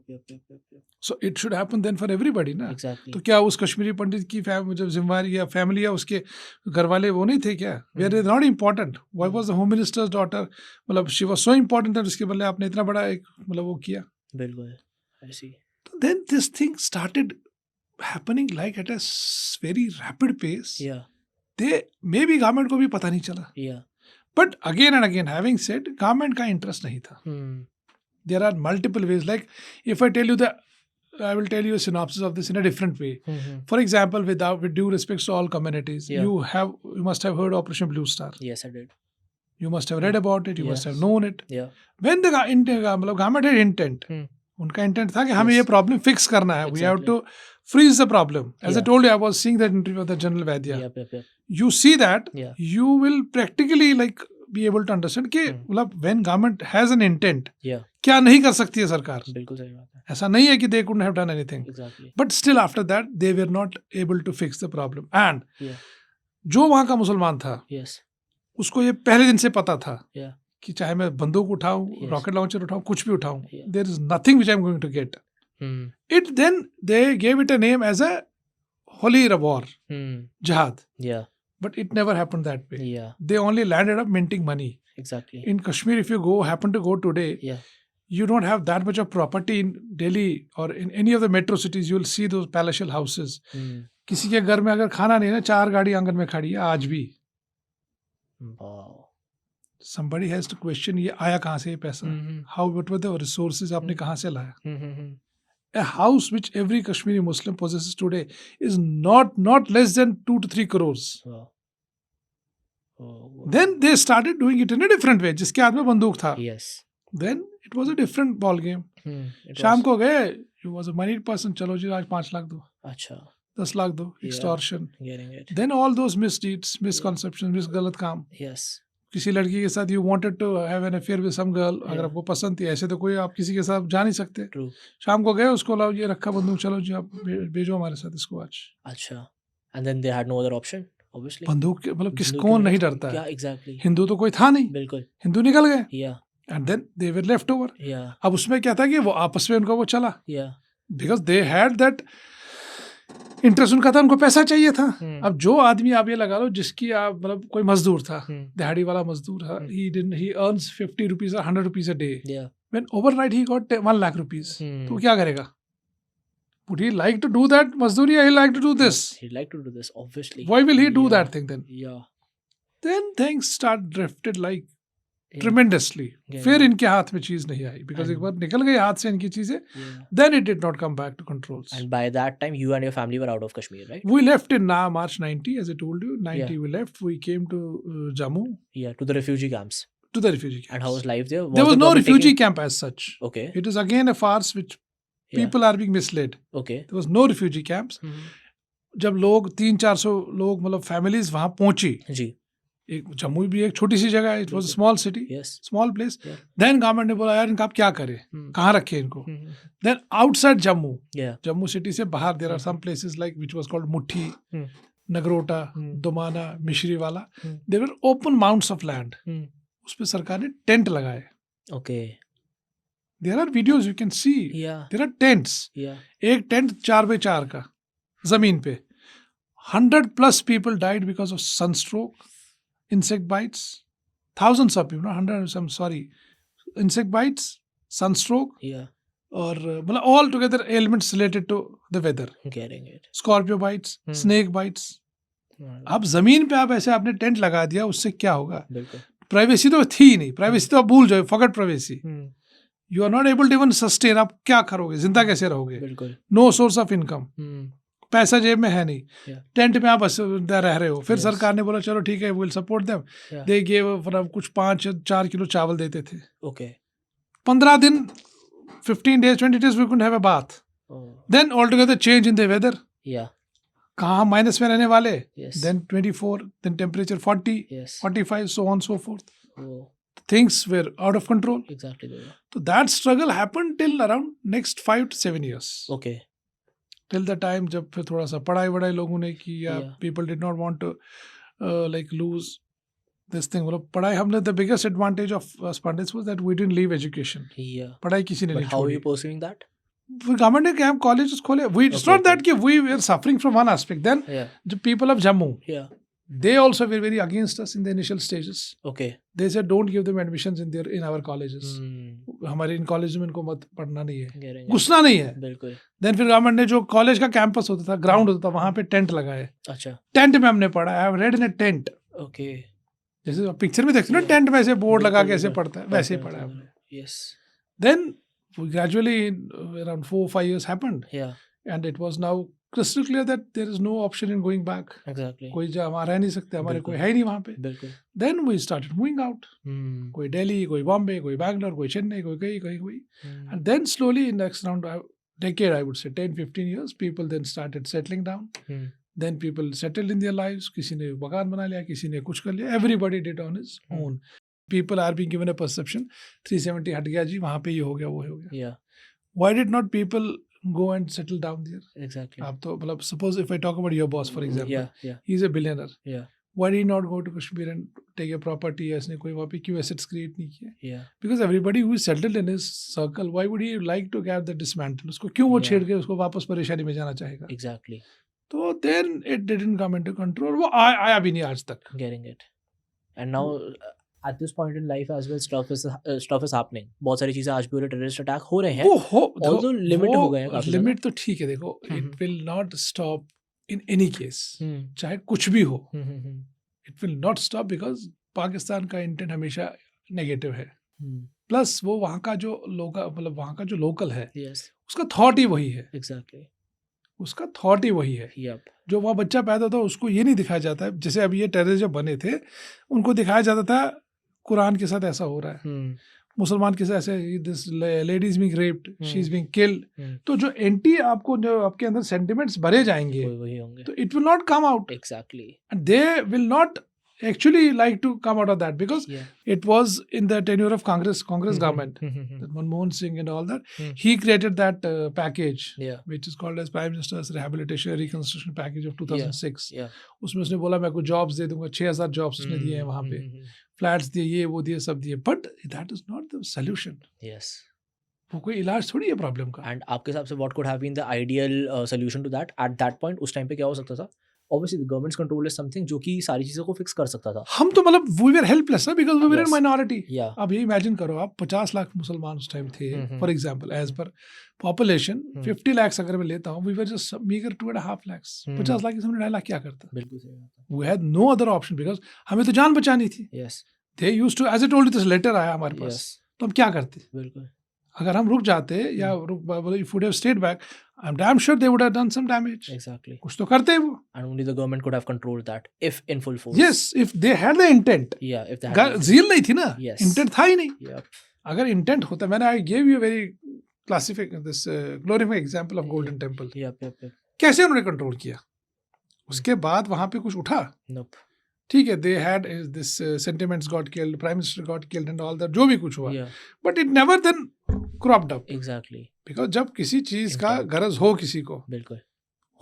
So it should happen then for everybody, ना. Exactly. तो क्या उस कश्मीरी पंडित की जब जिम्मेवारी या फैमिली या उसके घर वाले वो नहीं थे क्या? Were they not important? Why was the home minister's daughter? मतलब she was so important that उसके बदले आपने इतना बड़ा एक मतलब वो किया. बिल्कुल. I see. Then this thing started happening like at a very rapid pace. Yeah. They maybe government को भी पता नहीं चला. Yeah. But again and again, having said, government का interest नहीं था. Hmm. There are multiple ways. Like if I tell you I will tell you a synopsis of this in a different way. Hmm. For example, with due respect to all communities, Yeah. you must have heard Operation Blue Star. Yes, I did. You must have read about it. You must have Yes. known it. Yeah. When the मतलब government had intent, उनका intent था कि हमें Yes. ये problem fix करना है. We have Exactly. to freeze the problem. As I Yeah. told you, I was seeing that interview of the General Vaidya. Yep. You see that, Yeah. you will practically like be able to understand कि मतलब when government has an intent, Yeah. क्या नहीं कर सकती है सरकार. बिल्कुल सही बात है. ऐसा नहीं है कि they couldn't have done anything. Exactly. But still after that, they were not able to fix the problem. And Yeah. जो वहाँ का मुसलमान था, Yes. उसको ये पहले दिन से पता था Yeah. कि चाहे मैं बंदूक उठाऊं, Yes. रॉकेट लॉन्चर उठाऊं, कुछ भी उठाऊं, Yeah. there is nothing which I am going to get. Hmm. It then they gave it a name as a holy war, Hmm. jihad. Yeah. But it never happened that way. Yeah. They only landed up minting money. Exactly. In Kashmir, if you happen to go today, Yeah. you don't have that much of property in Delhi or in any of the metro cities. You will see those palatial houses. Hmm. किसी के घर में अगर खाना नहीं है ना, 4 गाड़ी आंगन में खड़ी है आज भी. Wow. Somebody has to question ये आया कहाँ से ये पैसा? How, what were the resources आपने कहाँ से लाया? Hmm. A house which every Kashmiri Muslim possesses today is not less than 2 to 3 crores. Wow. Oh. Then they started doing it in a different way. जिसके हाथ में बंदूक था. Yes. Then it was a different ball game. It शाम was. को गए, you was a moneyed person, चलो जी आज 5 लाख दो, अच्छा. 10 लाख दो, Yeah. extortion. Getting it. Then all those misdeeds, misconceptions, गलत काम. Yes. किसी लड़की के साथ you wanted to have an affair with some girl, अगर Yeah. आपको पसंद थी, ऐसे तो कोई आप किसी के साथ जा नहीं सकते. True. शाम को गए, उसको लाओ ये रखा बंदूक, चलो जी आप भेजो हमारे साथ इसको आज. अच्छा. And then they had no other option, obviously. बंदूक मतलब किस बंदूक कौन के नहीं बिना- डरता क्या है. exactly? हिंदू तो कोई था नहीं. बिल्कुल. हिंदू निकल गए. Yeah. And then they were left over. Yeah. अब उसमें क्या था कि वो आपस में उनका वो चला. Yeah. Because they had that interest उनका था, उनको पैसा चाहिए था. अब जो आदमी आप ये लगा लो जिसकी आप मतलब कोई मजदूर था, दिहाड़ी वाला मजदूर था, he earns 50 rupees or 100 rupees a day. Yeah. When overnight he got 1 lakh rupees. तो क्या करेगा? Would he like to do that मजदूरी or he like to do this? He'd like to do this, obviously. Why will he do Yeah. that thing then? Yeah. Then things start drifted like Yeah. tremendously. Yeah. फिर इनके हाथ में चीज नहीं आई because एक And- बार निकल गई हाथ से इनकी चीजें, Yeah. then it did not come back to controls. And by that time, you and your family were out of Kashmir, right? We left in March 90, as I told you. 90 Yeah. we left. We came to Jammu, Yeah, to the refugee camps. to the refugee camps. And how was life there? There was the no government refugee taking- camp as such. Okay. It is again a farce which Yeah. people are being misled. Okay. There was no refugee camps. Mhm. जब लोग 300-400 लोग मतलब families वहां पहुंची, जी. एक जम्मू भी एक छोटी सी जगह है, it was small city, Yes. Small place. Yeah. Then government ने बोला यार इनका आप क्या करें, Hmm. कहाँ रखे इनको. Mhm. Then outside Jammu, Yeah. Jammu city से बाहर there are some places like which was called Muthi, Hmm. Nagrota, Hmm. Domana, Mishriwala. Hmm. There were open mounts of land. Hmm. उस पे सरकार ने टेंट लगाए. Okay. There are videos you can see. Yeah. There are tents. Yeah. एक tent 4x4 का जमीन पे. 100+ people died because of sunstroke, insect bites. Thousands of people, not hundreds, I'm sorry. Insect bites, sunstroke, Yeah. or all together ailments related to the weather. Getting it. Scorpio bites, Hmm. snake bites. Right. अब जमीन पे आप ऐसे आपने tent लगा दिया, उससे क्या होगा? बिल्कुल. प्राइवेसी तो थी ही नहीं. प्राइवेसी तो आप भूल जाओ, forget privacy. Hmm. You are not able to even sustain. आप क्या करोगे, जिंदा कैसे रहोगे? बिल्कुल. No source of income. Hmm. पैसा जेब में है नहीं, Yeah. टेंट में आप बस रह रहे हो, फिर Yes. सरकार ने बोला चलो ठीक है, will support them, Yeah. They give कुछ 5-4 किलो चावल देते थे। Okay. 15 दिन, 15 days, 20 days we couldn't have a bath. Oh. Then altogether change in the weather. Yeah. कहाँ माइनस में रहने वाले, Yes. then 24, then temperature 40, Yes. 45, so on so forth. Oh. Things were out of control. Exactly. Bhaiya. So that struggle happened till around next 5 to 7 years. Okay. Till the time जब फिर थोड़ा सा पढ़ाई वढ़ाई लोगों ने की, या Yeah. people did not want to like lose this thing. मतलब पढ़ाई हमने, the biggest advantage of us Pandits was that we didn't leave education. Yeah. पढ़ाई किसी ने But नहीं how are छोड़ी। you pursuing that? गवर्नमेंट ने कैंप कॉलेजेस खोले, we it's Okay, not okay. that कि we were suffering from one aspect. Then Yeah. the people of Jammu, Yeah. they also were very against us in the initial stages. Okay. They said don't give them admissions in our colleges. Hmm. हमारे in college में इनको मत पढ़ना नहीं है, Getting it. घुसना नहीं है। बिल्कुल। देन फिर गवर्नमेंट ने जो कॉलेज का कैंपस होता था, ग्राउंड होता था, वहां पे टेंट लगाए। अच्छा। टेंट में हमने पढ़ा, I have read in a tent. Okay. जैसे पिक्चर में देखते हो ना, Yeah. टेंट में ऐसे बोर्ड लगा के बिल्कुल, ऐसे बिल्कुल। पढ़ता है, वैसे ही Okay, पढ़ा है okay. हमने। Yes. Then gradually around 4-5 years happened, Yeah. and it was now crystal clear that there is no option in going back. Exactly. कोई हमारा रह नहीं सकते, हमारे बिल्कुल। कोई है ही नहीं वहाँ पे। बिल्कुल। Then we started moving out. Hmm. कोई दिल्ली, कोई बॉम्बे, कोई बैंगलोर, कोई चेन्नई, कोई कोई। Hmm. And then slowly in next round decade, I would say 10-15 years, people then started settling down. Hmm. Then people settled in their lives. किसी ने मकान बना लिया, किसी ने कुछ कर लिया. Everybody did on his own. People are being given a perception 370 हट गया जी, वहाँ पे ये हो गया, वो हो गया. Yeah. Why did not people go and settle down there? Exactly. आप तो मतलब suppose if I talk about your boss for example, Yeah. Yeah. he's a billionaire. Yeah. Why did he not go to Kashmir and take a property? इसने कोई वहाँ पे क्यों assets create नहीं किया? Yeah. Because everybody who is settled in his circle, why would he like to have the dismantle? उसको क्यों वो Yeah. छेड़ के उसको वापस परेशानी में जाना चाहेगा? Exactly. तो then it didn't come into control. वो आया भी नहीं आज तक. Getting it. And now at this point in life as well, stuff is happening. बहुत सारी चीजें आज भी हो रही, टेररिस्ट अटैक हो रहे हैं. वो हो Although limit हो गए हैं काफी लिमिट तो ठीक है, देखो it will not stop in any case. चाहे कुछ भी हो, it will not stop because Pakistan का इंटेंट हमेशा नेगेटिव है. प्लस वो वहाँ का जो लोकल है, Yes. उसका थॉट ही वही है. Exactly. उसका थॉट ही वही है. Yep. जो वहाँ बच्चा पैदा होता है उसको ये नहीं दिखाया जाता है, जैसे अभी ये टेररिस्ट जब बने थे उनको दिखाया जाता था कुरान के साथ ऐसा हो रहा है, मुसलमान के साथ ऐसे, this lady is being raped, she is being killed. तो जो एंटी आपको जो आपके अंदर सेंटिमेंट्स भरे जाएंगे वही होंगे. तो it will not come out, Exactly. And they will not actually like to come out of that because Yeah. it was in the tenure of Congress government, that Manmohan Singh and all that, he created that package Yeah. which is called as Prime Minister's Rehabilitation and Reconstruction Package of 2006. Yeah. उसमें उसने बोला मैं कुछ jobs they दूंगा, 6,000 jobs उसने दिए हैं वहाँ पे, फ्लैट्स दिए, ये वो दिए, सब दिए, but that is not the solution. Yes. वो कोई इलाज थोड़ी है प्रॉब्लम का. And आपके हिसाब से what could have been the ideal solution to that at that point? उस टाइम पे क्या हो सकता था? Obviously the government's control is something जो कि सारी चीज़ों को फिक्स कर सकता था. हम तो मतलब वी वर हेल्पलेस ना, because we were in Yes. Minority. Yeah. अब ये इमेजिन करो, आप 50 लाख मुसलमान उस टाइम थे hmm. For example, as per population 50 lakh अगर मैं लेता हूँ, we were just meagre 2.5 lakh. 50 lakh के सामने 2.5 लाख क्या करता? बिल्कुल सही बात है. We had no other option because हमें तो जान बचानी थी. Yes. They used to, as I told you, this letter आया हमारे पास, Yes. तो हम क्या करते? बिल्कुल. अगर हम रुक जाते या if would have stayed back, I am damn sure they would have done some damage. Exactly. कुछ तो करते वो. And only the government could have controlled that if in full force. Yes, if they had the intent. Yeah. If they had. झील नहीं थी ना, Yes. Intent था ही नहीं. Yep. अगर इंटेंट होता, मैंने I gave you very classic this glorified example of Golden Temple. Yep. कैसे उन्होंने कंट्रोल किया? उसके बाद वहां पे कुछ उठा, Nope. ठीक है, they had this sentiments got killed, prime minister got killed and all that, जो भी कुछ हुआ, Yeah. But it never then cropped up. Exactly. Because जब किसी चीज का Impact. गरज हो किसी को, बिल्कुल.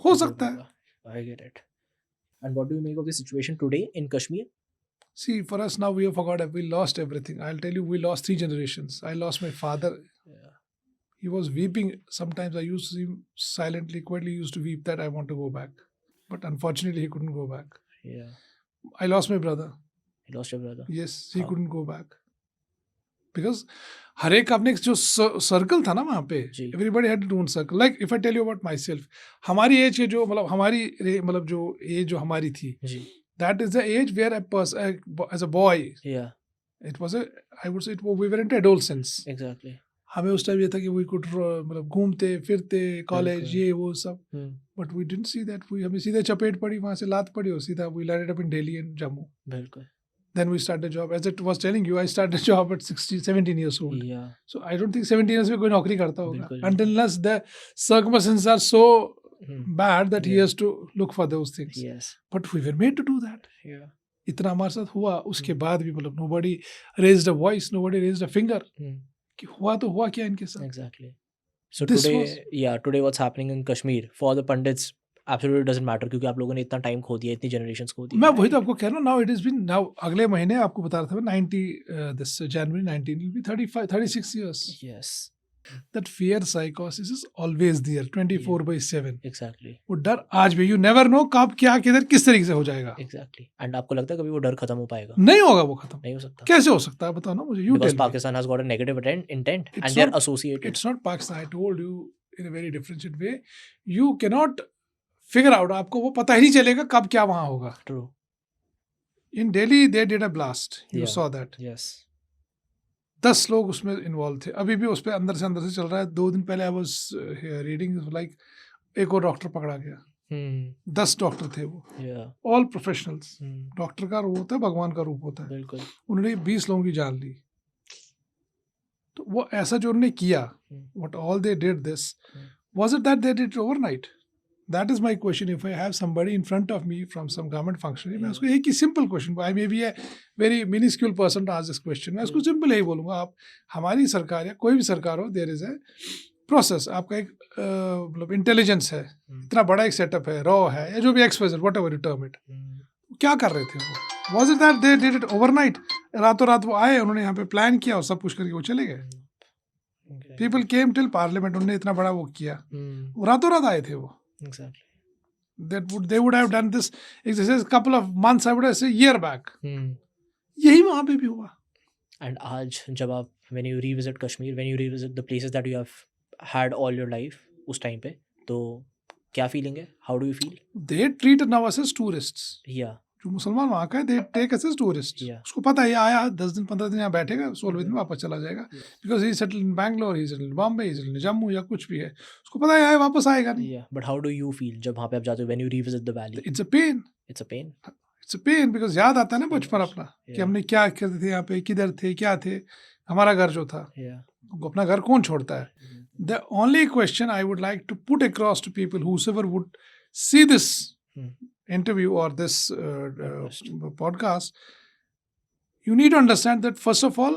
हो सकता है. I get it. And what do you make of the situation today in Kashmir? See, for us now, we have forgot, we lost everything. I'll tell you, we lost 3 generations. I lost my father. Yeah. He was weeping. Sometimes I used to see him silently, quietly used to weep that I want to go back. But unfortunately, he couldn't go back. Yeah. I lost my brother. You lost your brother. Yes, he How? couldn't go back. Because हर एक अपने जो circle था ना वहाँ पे, जी. everybody had their own circle. Like if I tell you about myself, हमारी as के जो मतलब हमारी जो एज जो हमारी थी, जी. that is the age where a person as a boy, Yeah. it was I would say we were into adolescence. Exactly. हमें उस टाइम ये था कि वी कुड मतलब घूमते फिरते कॉलेज बिल्कुल। ये वो सब, hmm, but we didn't see that, we हमें सीधे चपेट पड़ी, वहाँ से लात पड़ी और सीधा we landed up in Delhi and Jammu. बिल्कुल. Then we started job. As it was telling you, I started job at 17 years old. Yeah. So I don't think 17 years में कोई नौकरी करता होगा. बिल्कुल, Until बिल्कुल. unless the circumstances are so Hmm. bad that he Yeah. has to look for those things. Yes. But we were made to do that. Yeah. इतना हमारे साथ हुआ, उसके Hmm. बाद भी मतलब nobody raised a voice, nobody raised a finger. Hmm. कि हुआ तो हुआ क्या इनके साथ. Exactly. So This today, was- today what's happening in Kashmir for the Pandits absolutely doesn't matter क्योंकि आप लोगों ने इतना टाइम खो दिया, इतनी generations खो दी. मैं वही तो आपको कह रहा हूँ. Now it has been, now अगले महीने आपको बता रहा था मैं 90 this January 19 will be 36 years. Yes. That fear psychosis is always there 24/7. Exactly. वो डर आज भी, you never know कब क्या किधर किस तरीके से हो जाएगा. Exactly. And आपको लगता है कभी वो डर खत्म हो पाएगा? नहीं होगा वो खत्म. नहीं हो सकता. कैसे हो सकता है बताओ ना मुझे. You Because tell me. Pakistan has got a negative intent It's and they're not- associated. It's not Pakistan. I told you in a very differentiated way. You cannot figure out. आपको वो पता ही नहीं चलेगा कब क्या वहाँ होगा. True. In Delhi they did a blast. You Yeah. saw that. Yes. 10 लोग उसमें इन्वॉल्व थे. अभी भी उस पर अंदर से चल रहा है. 2 दिन पहले आई वाज रीडिंग लाइक एक और डॉक्टर पकड़ा गया. Hmm. 10 डॉक्टर थे वो, Yeah. All professionals. Hmm. Doctor का रूप होता है, भगवान का रूप होता है. बिल्कुल. उन्होंने 20 लोगों की जान ली. तो वो ऐसा जो उन्होंने किया, what all they did this, was it that they did it overnight? That is my question. If I have somebody in front of me from some government function, मैं उसको एक ही simple question, I may be a very minuscule person to ask this question, मैं उसको simple यही बोलूँगा. आप हमारी सरकार या कोई भी सरकार हो, there is a process. आपका एक मतलब इंटेलिजेंस है, इतना बड़ा एक सेटअप है, रॉ है, या जो भी XYZ, whatever you term it. क्या कर रहे थे वो? Was it that they did it overnight? रातों रात वो आए, उन्होंने यहाँ पे प्लान किया और सब कुछ करके वो चले गए. Okay. People came till parliament, उन्होंने इतना बड़ा वो किया. Hmm. वो रातों रात आए थे वो. Exactly. They would have done this exercise couple of months, I would have said year back. Hmm. यही वहाँ पे भी हुआ. And आज जब आप when you revisit Kashmir, when you revisit the places that you have had all your life उस time पे, तो क्या फीलिंग है? How do you feel? They treat now us as tourists. Yeah. जो मुसलमान वहाँ का है, they take us as tourists. Yeah. उसको पता है ये आया 10 दिन 15 दिन यहाँ बैठेगा, 16वें दिन वापस चला जाएगा. Yeah. Because he settled in Bangalore, he settled in Bombay, he settled in Jammu या कुछ भी है. उसको पता है ये वापस आएगा नहीं. Yeah. But how do you feel जब वहाँ पे आप जाते हो when you revisit the valley? It's a pain. It's a pain. It's a pain because याद आता है ना बचपन अपना कि Yeah. हमने क्या करते थे यहाँ पे, किधर थे, क्या थे, हमारा घर जो था. Yeah. अपना घर कौन छोड़ता है? The only question I would like to put across to people, whosoever would see this Hmm. interview or this podcast, you need to understand that first of all,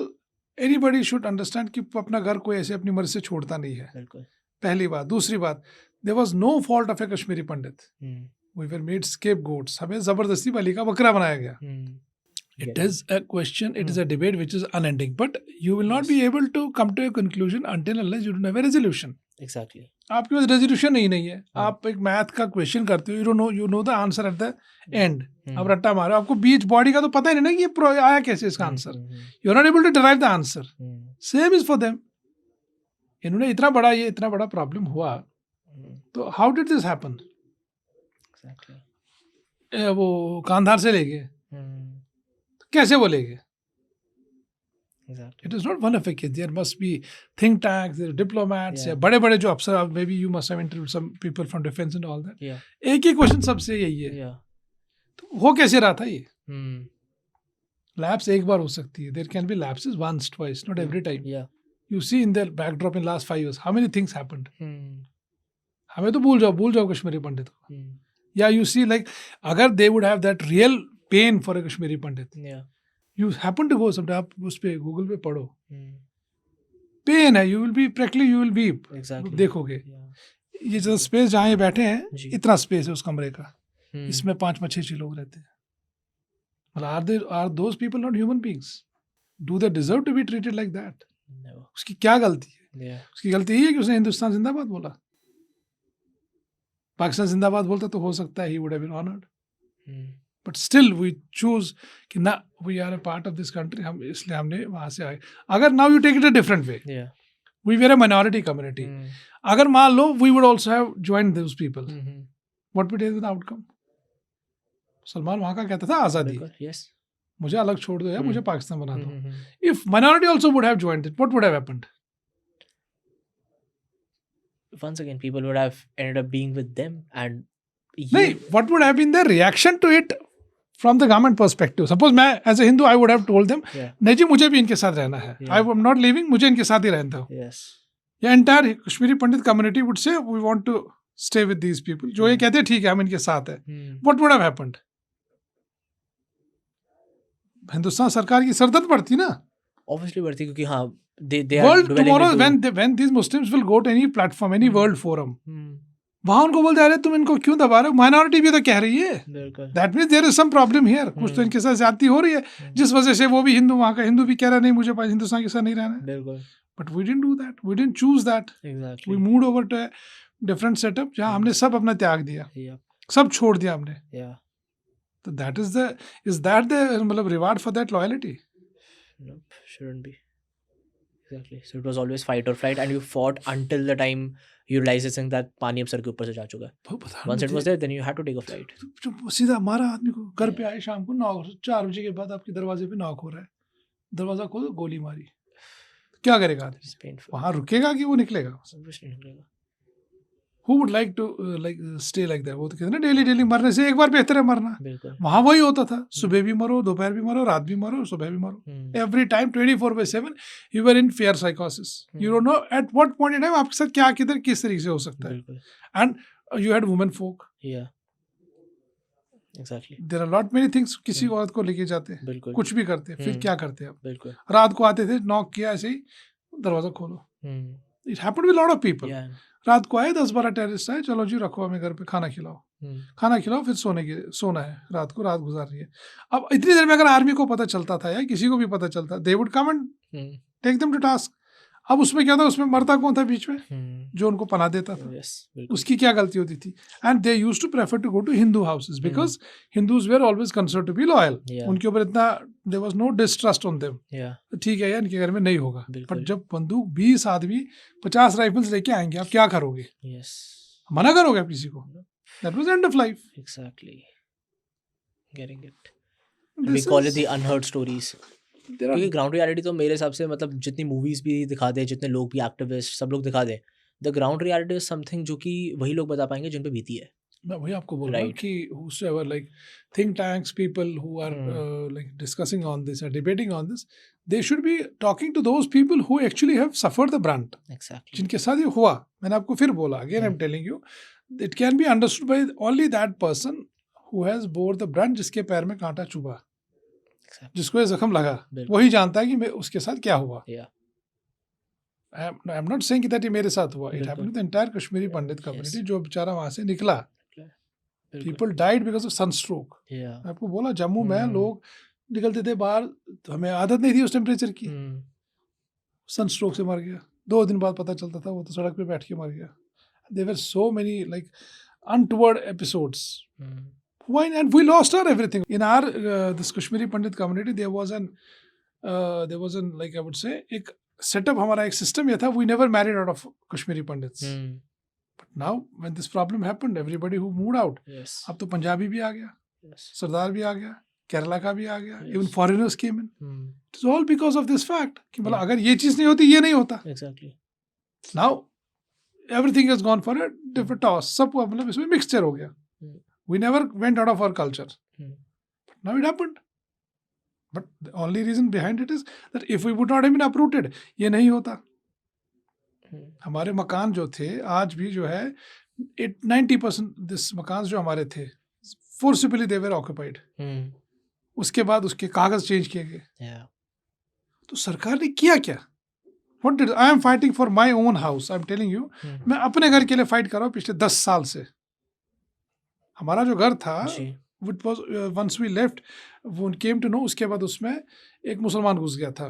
anybody should understand कि अपना घर कोई ऐसे अपनी मर्जी से छोड़ता नहीं है. बिल्कुल. पहली बात. दूसरी बात, there was no fault of a Kashmiri Pandit. Hmm. We were made scapegoats. हमें जबरदस्ती बलि का बकरा बनाया गया. Hmm. It is a question, it is a debate which is unending, but you will not be able to come to a conclusion until unless you don't have a resolution. Exactly. आपके पास resolution ही नहीं है. आप एक math का question करते हो, you know the answer at the end. आप रट्टा मारो, आपको बीच बॉडी का तो पता ही नहीं ना कि ये आया कैसे इसका answer. You are not able to derive the answer. Same is for them. इन्होंने इतना बड़ा प्रॉब्लम हुआ, तो how did this happen? Exactly. वो कांधार से ले गए, कैसे वो ले गए? Exactly. It is not one of a kid. There must be think tanks, there are diplomats, Yeah. या बड़े-बड़े जो अफसर, maybe you must have interviewed some people from defense and all that. Yeah. एक ही क्वेश्चन सबसे यही है. Yeah. तो हो कैसे रहा था ये? Hmm. Lapse एक बार हो सकती है. There can be lapses once, twice, not every time. Yeah. You see in the backdrop in last 5 years, how many things happened? Hmm. हमें तो भूल जाओ कश्मीरी पंडित को. Hmm. Yeah, you see like अगर they would have that real pain for a Kashmiri Pandit, Yeah. you happen to go sometime, आप उस पे Google पे पढ़ो, Hmm. पेन है, you will be prickly, you will weep. Exactly. देखोगे Yeah. ये जो स्पेस जहाँ ये बैठे हैं, जी. इतना स्पेस है उस कमरे का. Hmm. इसमें 5-6 लोग रहते हैं. मतलब are those people not human beings? Do they deserve to be treated like that? No. उसकी क्या गलती है? Yeah. उसकी गलती यही है कि उसने हिंदुस्तान जिंदाबाद बोला. पाकिस्तान जिंदाबाद बोलता तो हो सकता है he would have been honored. Hmm. But still we choose कि ना, we are a part of this country, हम इसलिए हमने वहाँ से आए. अगर now you take it a different way, Yeah. we were a minority community. Hmm. अगर मान लो we would also have joined those people, Hmm. what would have been the outcome? Salman वहाँ का कहता था आज़ादी, बिल्कुल. Yes. मुझे अलग छोड़ दो या मुझे पाकिस्तान बना दो. Hmm. If minority also would have joined it, what would have happened? once again, people would have ended up being with them, and नहीं, what would have been their reaction to it from the government perspective? Suppose मैं as a Hindu I would have told them, yeah, नहीं जी मुझे भी इनके साथ रहना है, Yeah. I am not leaving, मुझे इनके साथ ही रहना हो. yes, या entire Kashmiri Pandit community would say we want to stay with these people. जो ये कहते हैं ठीक है हम इनके साथ है. What would have happened? Hindustan सरकार की सरदर्द पड़ती ना. obviously बढ़ती, क्योंकि हाँ, they are World dwelling tomorrow into- when these Muslims will go to any platform, any Hmm. world forum, Hmm, वहाँ उनको बोलते अरे तुम इनको क्यों दबा रहे हो? माइनॉरिटी भी तो कह रही है. बिल्कुल. That means there is some problem here. कुछ तो इनके साथ ज्यादती हो रही है, जिस वजह से वो भी हिंदू, वहाँ का हिंदू भी कह रहा है नहीं मुझे हिंदुस्तान के साथ नहीं रहना है. बिल्कुल. But we didn't do that, we didn't choose that. Exactly. We moved over to different setup जहाँ हमने सब अपना त्याग दिया, Yeah. सब छोड़ दिया हमने. Yeah. तो दैट इज दैट द मतलब reward for that loyalty? Nope, shouldn't be. Exactly. So it was always fight or flight, and you fought until the time you realized this thing that पानी अब sir के ऊपर से जा चुका है. Once it was there, then you had to take a flight. सीधा मारा आदमी को. घर पे आए शाम को 4 बजे के बाद आपके दरवाजे पे नॉक हो रहा है, दरवाजा खोलो, गोली मारी. क्या करेगा आदमी? It's painful. वहां रुकेगा कि वो निकलेगा? Obviously निकलेगा. Who would like to stay like that? वो तो कहते हैं ना डेली मरने से एक बार बेहतर है मरना. बिल्कुल. वहां वही होता था, सुबह भी मरो, दोपहर भी मरो, रात भी मरो, सुबह भी मरो. Every time 24/7 you were in fear psychosis. You don't know at what point in time आपके साथ क्या किधर किस तरीके से हो सकता है. बिल्कुल. And you had women folk. Yeah. Exactly. There are lot many things. किसी औरत को लेके जाते हैं, बिल्कुल. कुछ भी करते हैं, फिर क्या करते हैं आप? बिल्कुल. रात को आते थे, नॉक किया ऐसे ही, दरवाजा खोलो. It happened with a lot of people. Yeah. रात को आए 10-12 टेररिस्ट आए, चलो जी रखो हमें घर पे, खाना खिलाओ. खाना खिलाओ, फिर सोना है, रात को रात गुजार रही है. अब इतनी देर में अगर आर्मी को पता चलता था या किसी को भी पता चलता, they would come and take them to task. अब उसमें क्या था, उसमें मरता कौन था बीच में? जो उनको पनाह देता था. Yes. बिल्कुल. उसकी क्या गलती होती थी? And they used to prefer to go to Hindu houses because Hindus were always considered to be loyal. Yeah. उनके ऊपर इतना there was no distrust on them. Yeah. ठीक है यार, इनके घर में नहीं होगा. बिल्कुल. बट जब बंदूक 20 आदमी 50 राइफल्स लेके आएंगे, आप क्या करोगे? Yes. मना करोगे आप किसी को? That was end of life. Exactly. Getting it. We call it the unheard stories. क्योंकि ग्राउंड रियलिटी तो मेरे हिसाब से मतलब जितनी मूवीज भी दिखा दे, जितने लोग भी एक्टिविस्ट सब लोग दिखा दें, the ground reality is something जो कि वही लोग बता पाएंगे जिन पे बीती है. मैं वही आपको बोल रहा हूँ Right. कि whosoever like think tanks, people who are like discussing on this or debating on this, they should be talking to those people who actually have suffered the brunt. Exactly. जिनके साथ ये हुआ. मैंने आपको फिर बोला, again I'm telling you, it can be understood by only that person who has bore the brunt, जिसके पैर में कांटा चुभा, Exactly. जिसको ये जख्म लगा, बिल्कुल. वही जानता है कि मैं उसके साथ क्या हुआ. Yeah. I'm not saying that ये मेरे साथ हुआ. It बिल्कुल. happened to the entire Kashmiri Pandit community. जो बेचारा वहां से निकला. बिल्कुल. People died because of sunstroke. Yeah. मैं आपको बोला जम्मू में लोग निकलते थे बाहर, तो हमें आदत नहीं थी उस टेम्परेचर की, सनस्ट्रोक से मर गया. 2 दिन बाद पता चलता था वो तो सड़क पे बैठ के मर गया. There were so many like untoward episodes. Why? And we lost our everything. In our this Kashmiri Pandit community, there was an like I would say एक setup, हमारा एक system ये था. We never married out of Kashmiri Pandits. But now when this problem happened, everybody who moved out. Yes. अब तो पंजाबी भी आ गया, Yes. सरदार भी आ गया, केरला का भी आ गया, Yes. even foreigners came in. Hmm. It is all because of this fact कि मतलब Yeah. अगर ये चीज़ नहीं होती, ये नहीं होता. Exactly. Now everything has gone for a different toss. सब मतलब इसमें mixture हो गया. Hmm. We never went out of our culture. Hmm. But now it happened. But the only reason behind it is that if we would not have been uprooted, ये नहीं होता. Hmm. हमारे मकान जो थे, आज भी जो है 90% दिस मकान जो हमारे थे, forcibly they were occupied. Hmm. उसके बाद उसके कागज चेंज किए गए. Yeah. तो सरकार ने किया क्या? What did I am fighting for my own house. I am telling you, Hmm. मैं अपने घर के लिए फाइट कर रहा हूँ पिछले 10 साल से. हमारा जो घर था, जी. it was once we left, वो came to know, उसके बाद उसमें एक मुसलमान घुस गया था.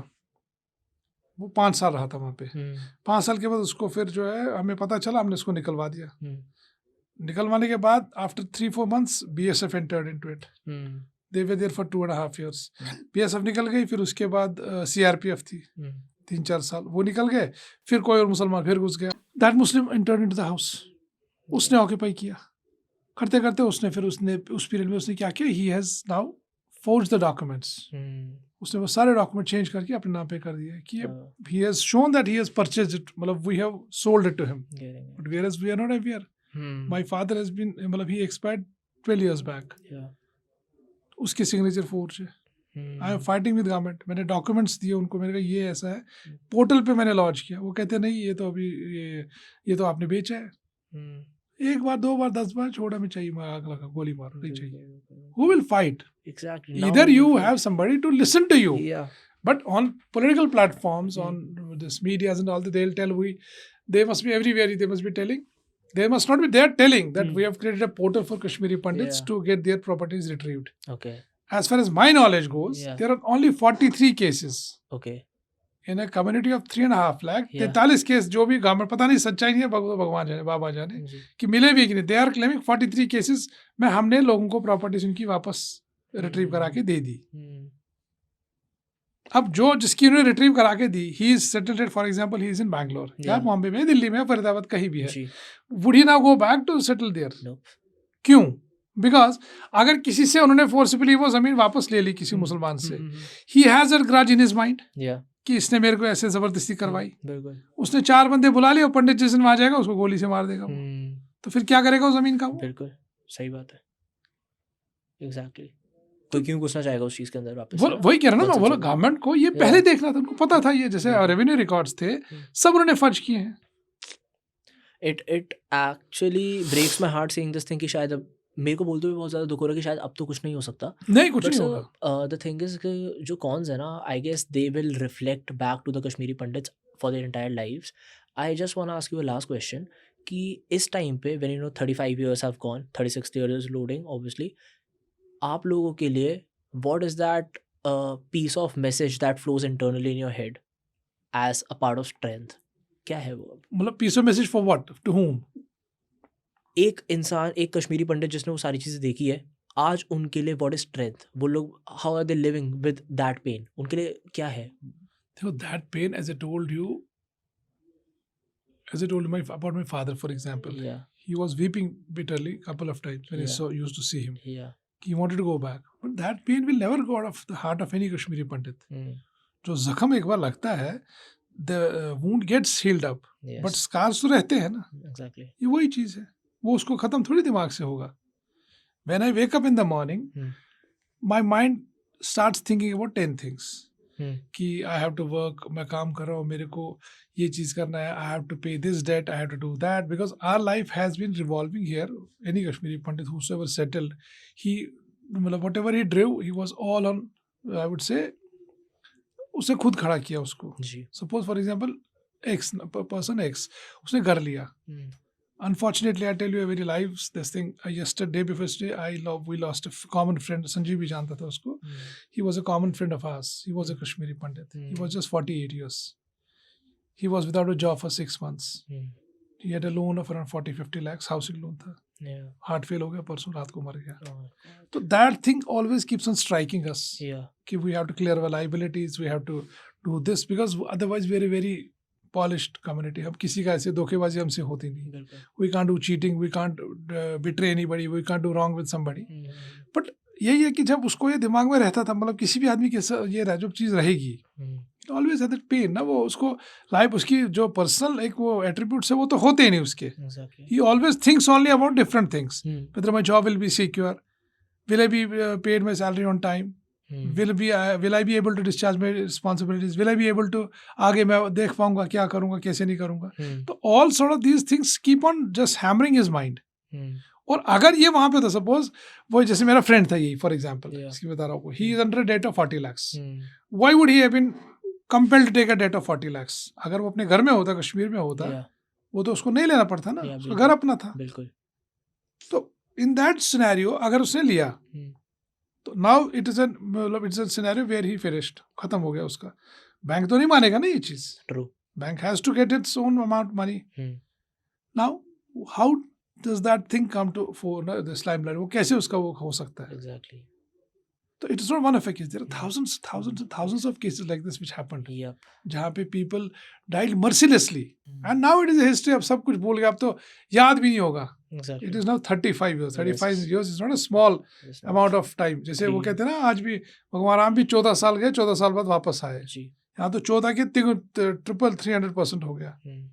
वो 5 साल रहा था वहाँ पे. Hmm. 5 साल के बाद उसको फिर जो है हमें पता चला, हमने उसको निकलवा दिया. Hmm. निकलवाने के बाद after 3-4 months BSF entered into it. Hmm. They were there for 2.5 years. BSF निकल गई, फिर उसके बाद CRPF थी Hmm. 3-4 साल, वो निकल गए. फिर कोई और मुसलमान फिर घुस गया. That Muslim entered into the house. उसने ऑक्यूपाई किया. करते करते उसने फिर उस पीरियड में उसने क्या किया, he has now forged the documents. Hmm. उसने वो सारे डॉक्यूमेंट चेंज करके अपने नाम पे कर दिया कि uh, he has shown that he has purchased it, मतलब we have sold it to him, getting it. but whereas we are not aware. My father has been, मतलब he expired 12 years back. Yeah. उसकी signature forge है. I am fighting with government. मैंने documents दिए उनको, मैंने कहा ये ऐसा है, पोर्टल पे मैंने लॉन्च किया. वो कहते नहीं ये तो अभी ये तो आपने बेचा है. एक बार 2 बार 10 बार छोड़ा, मैं चाहिए, मैं आग लगा, गोली मारो, नहीं चाहिए. Who will fight? Exactly. Either you have somebody to listen to you. Yeah. But on political platforms, on this medias and all that, they'll tell they must be everywhere. They must be telling. They must not be there telling that we have created a portal for Kashmiri Pandits to get their properties retrieved. Okay. As far as my knowledge goes, there are only 43 cases. Okay. In a community of 3.5 lakh, Yeah. 43 case जो भी government, पता नहीं सच्चाई नहीं है, भगवान जाने, बाबा जाने कि मिले भी कि नहीं. दे आर क्लेमिंग 43 केसेस में हमने लोगों को प्रॉपर्टीज उनकी वापस रिट्रीव करा के दे दी. अब जो जिसकी उन्होंने रिट्रीव करा के दी, he is settled, for example he is in Bangalore, या बॉम्बे में, दिल्ली में, फरीदाबाद, कहीं भी है. Would he now go back to settle there? क्यों? बिकॉज अगर किसी से उन्होंने फोर्सफुली वो जमीन वापस ले ली किसी मुसलमान से, he has a grudge in his mind कि इसने मेरे को ऐसे जबरदस्ती करवाई. उसने 4 बंदे बुला लिए और पंडित जिस दिन वहां जाएगा उसको गोली से मार देगा. तो फिर क्या करेगा उस जमीन का वो? बिल्कुल सही बात है. एग्जैक्टली. तो क्यों घुसना चाहेगा उस चीज के अंदर वापस? वही कह रहा ना मैं, बोला गवर्नमेंट को ये पहले देखना था, उनको पता था ये, जैसे रेवेन्यू रिकॉर्ड्स थे सब उन्होंने फर्ज किए हैं. It actually breaks my heart seeing this thing कि शायद अब मेरे को बोलते हुए बहुत ज़्यादा दुख हो रहा है कि शायद अब तो कुछ नहीं हो सकता. नहीं, कुछ नहीं होगा. द थिंग इज कि जो कॉन्स है ना, I guess they will reflect back to the Kashmiri Pandits for their entire lives. I just want to ask you a last question कि इस टाइम पे when 35 years have gone, 36th year is loading obviously, आप लोगों के लिए what is that piece of message that flows internally in your head as a part of strength? क्या है वो? मतलब piece of message for what, to whom? एक इंसान, एक कश्मीरी पंडित जिसने वो सारी चीज़ें देखी है, आज उनके लिए व्हाट इज स्ट्रेंथ? वो लोग how are they living with that pain? उनके लिए क्या है? देखो, that pain, as I told you about my father, for example, he was weeping bitterly couple of times when I used to see him. He wanted to go back, but that pain will never go out of the heart of any Kashmiri Pandit. जो जख्म एक बार लगता है, the wound gets healed up, but scars तो रहते हैं ना. Exactly. ये वही चीज़ है, वो उसको ख़त्म थोड़ी दिमाग से होगा. When I wake up in the morning, my mind starts thinking about 10 things. कि आई हैव टू वर्क, मैं काम कर रहा हूँ, मेरे को ये चीज़ करना है, I have to pay this debt, I have to do that, because our life has been revolving here. Any Kashmiri Pandit whosoever settled, he मतलब whatever he drive, he was all on, I would say, उसने खुद खड़ा किया उसको. Suppose for example X person X, उसने घर लिया. Unfortunately, I tell you a very live this thing. Yesterday, before yesterday, we lost a common friend. Sanjeev भी जानता था उसको. He was a common friend of ours. He was a Kashmiri Pandit. He was just 48 years. He was without a job for 6 months. He had a loan of around 40-50 lakhs. Housing loan था. Heart fail हो गया, परसों रात को मर गया. So that thing always keeps on striking us. कि we have to clear our liabilities. We have to do this because otherwise we are a very polished community. अब किसी का ऐसे धोखेबाजी हमसे होती नहीं. We can't do cheating, we can't betray anybody, we can't do wrong with somebody. But यही है कि जब उसको ये दिमाग में रहता था, मतलब किसी भी आदमी के ये जो चीज़ रहेगी, ऑलवेज हैड दैट पेन ना, वो उसको लाइफ, उसकी जो पर्सनल एक वो एट्रीब्यूट्स है वो तो होते ही नहीं उसके. He always thinks only about different things. Whether my job will be secure, will I be paid my salary on time, will I be able to discharge my responsibilities, will I be able to, आगे मैं देख पाऊंगा, क्या करूंगा, कैसे नहीं करूंगा. तो all sort of these things keep on just hammering his mind. और अगर ये वहां पे था, सपोज वो जैसे मेरा फ्रेंड था, यही फॉर एग्जाम्पल इसकी बता रहा हूँ, he is under a debt of 40 lakhs. Why would he have been compelled to take a debt of 40 lakhs? अगर वो अपने घर में होता, कश्मीर में होता, वो तो उसको नहीं लेना पड़ता ना, उसका घर अपना था. तो इन दैट सिनेरियो अगर उसने लिया, तो now it is an scenario where he finished, खत्म हो गया उसका. बैंक तो नहीं मानेगा ना ये चीज. True. Bank has to get its own amount money. Now how does that thing come to for this limelight? वो कैसे उसका वो हो सकता है? Exactly. So it is not one of a case. There are thousands and thousands of cases like this which happened. Yep. जहाँ पे people died mercilessly. Mm. And now it is a history of सब कुछ भूल गए, अब तो याद भी नहीं होगा. Exactly. It is now 35 years. 35 Yes. years is not a small It's not. amount of time. जैसे वो Agree. कहते हैं ना, आज भी भगवान राम भी 14 साल गए, 14 साल बाद वापस आए. जी. यहाँ तो 14 के ट्रिपल 300% हो गया. Mm.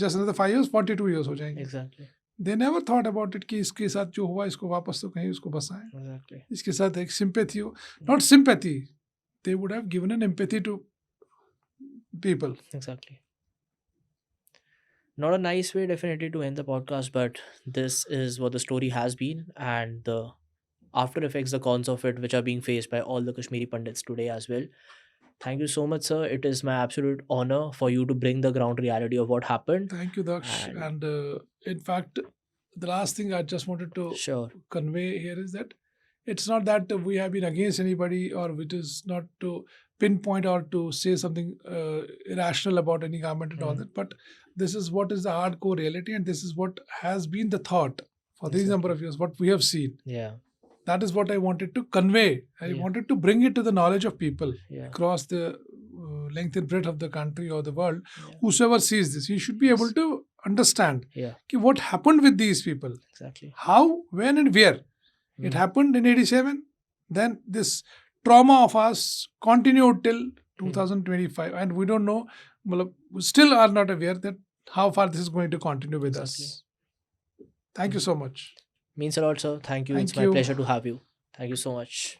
Just another 5 years, 42 years हो जाएंगे. Exactly. They never thought about it कि इसके साथ जो हुआ इसको वापस तो कहीं उसको बसाएं. Exactly. इसके साथ एक sympathy हो. Not sympathy. They would have given an empathy to people. Exactly. Not a nice way, definitely, to end the podcast, but this is what the story has been, and the after effects, the cons of it, which are being faced by all the Kashmiri Pandits today as well. Thank you so much, sir. It is my absolute honor for you to bring the ground reality of what happened. Thank you, Daksh. And- And in fact, the last thing I just wanted to Sure. convey here is that it's not that we have been against anybody, or it is not to pinpoint or to say something irrational about any government and all Mhm. that, but this is what is the hardcore reality, and this is what has been the thought for these number of years, what we have seen. Yeah. That is what I wanted to convey. I Yeah. wanted to bring it to the knowledge of people Yeah. across the length and breadth of the country or the world. Yeah. Whosoever sees this, he should be able to understand Yeah. ki what happened with these people, Exactly. how, when, and where. It Mm. happened in 87. Then this trauma of us continued till 2025, and we don't know. We still are not aware that how far this is going to continue with Exactly. us. Thank you so much. Means a lot, sir. Thank you. Thank It's my you. pleasure to have you. Thank you so much.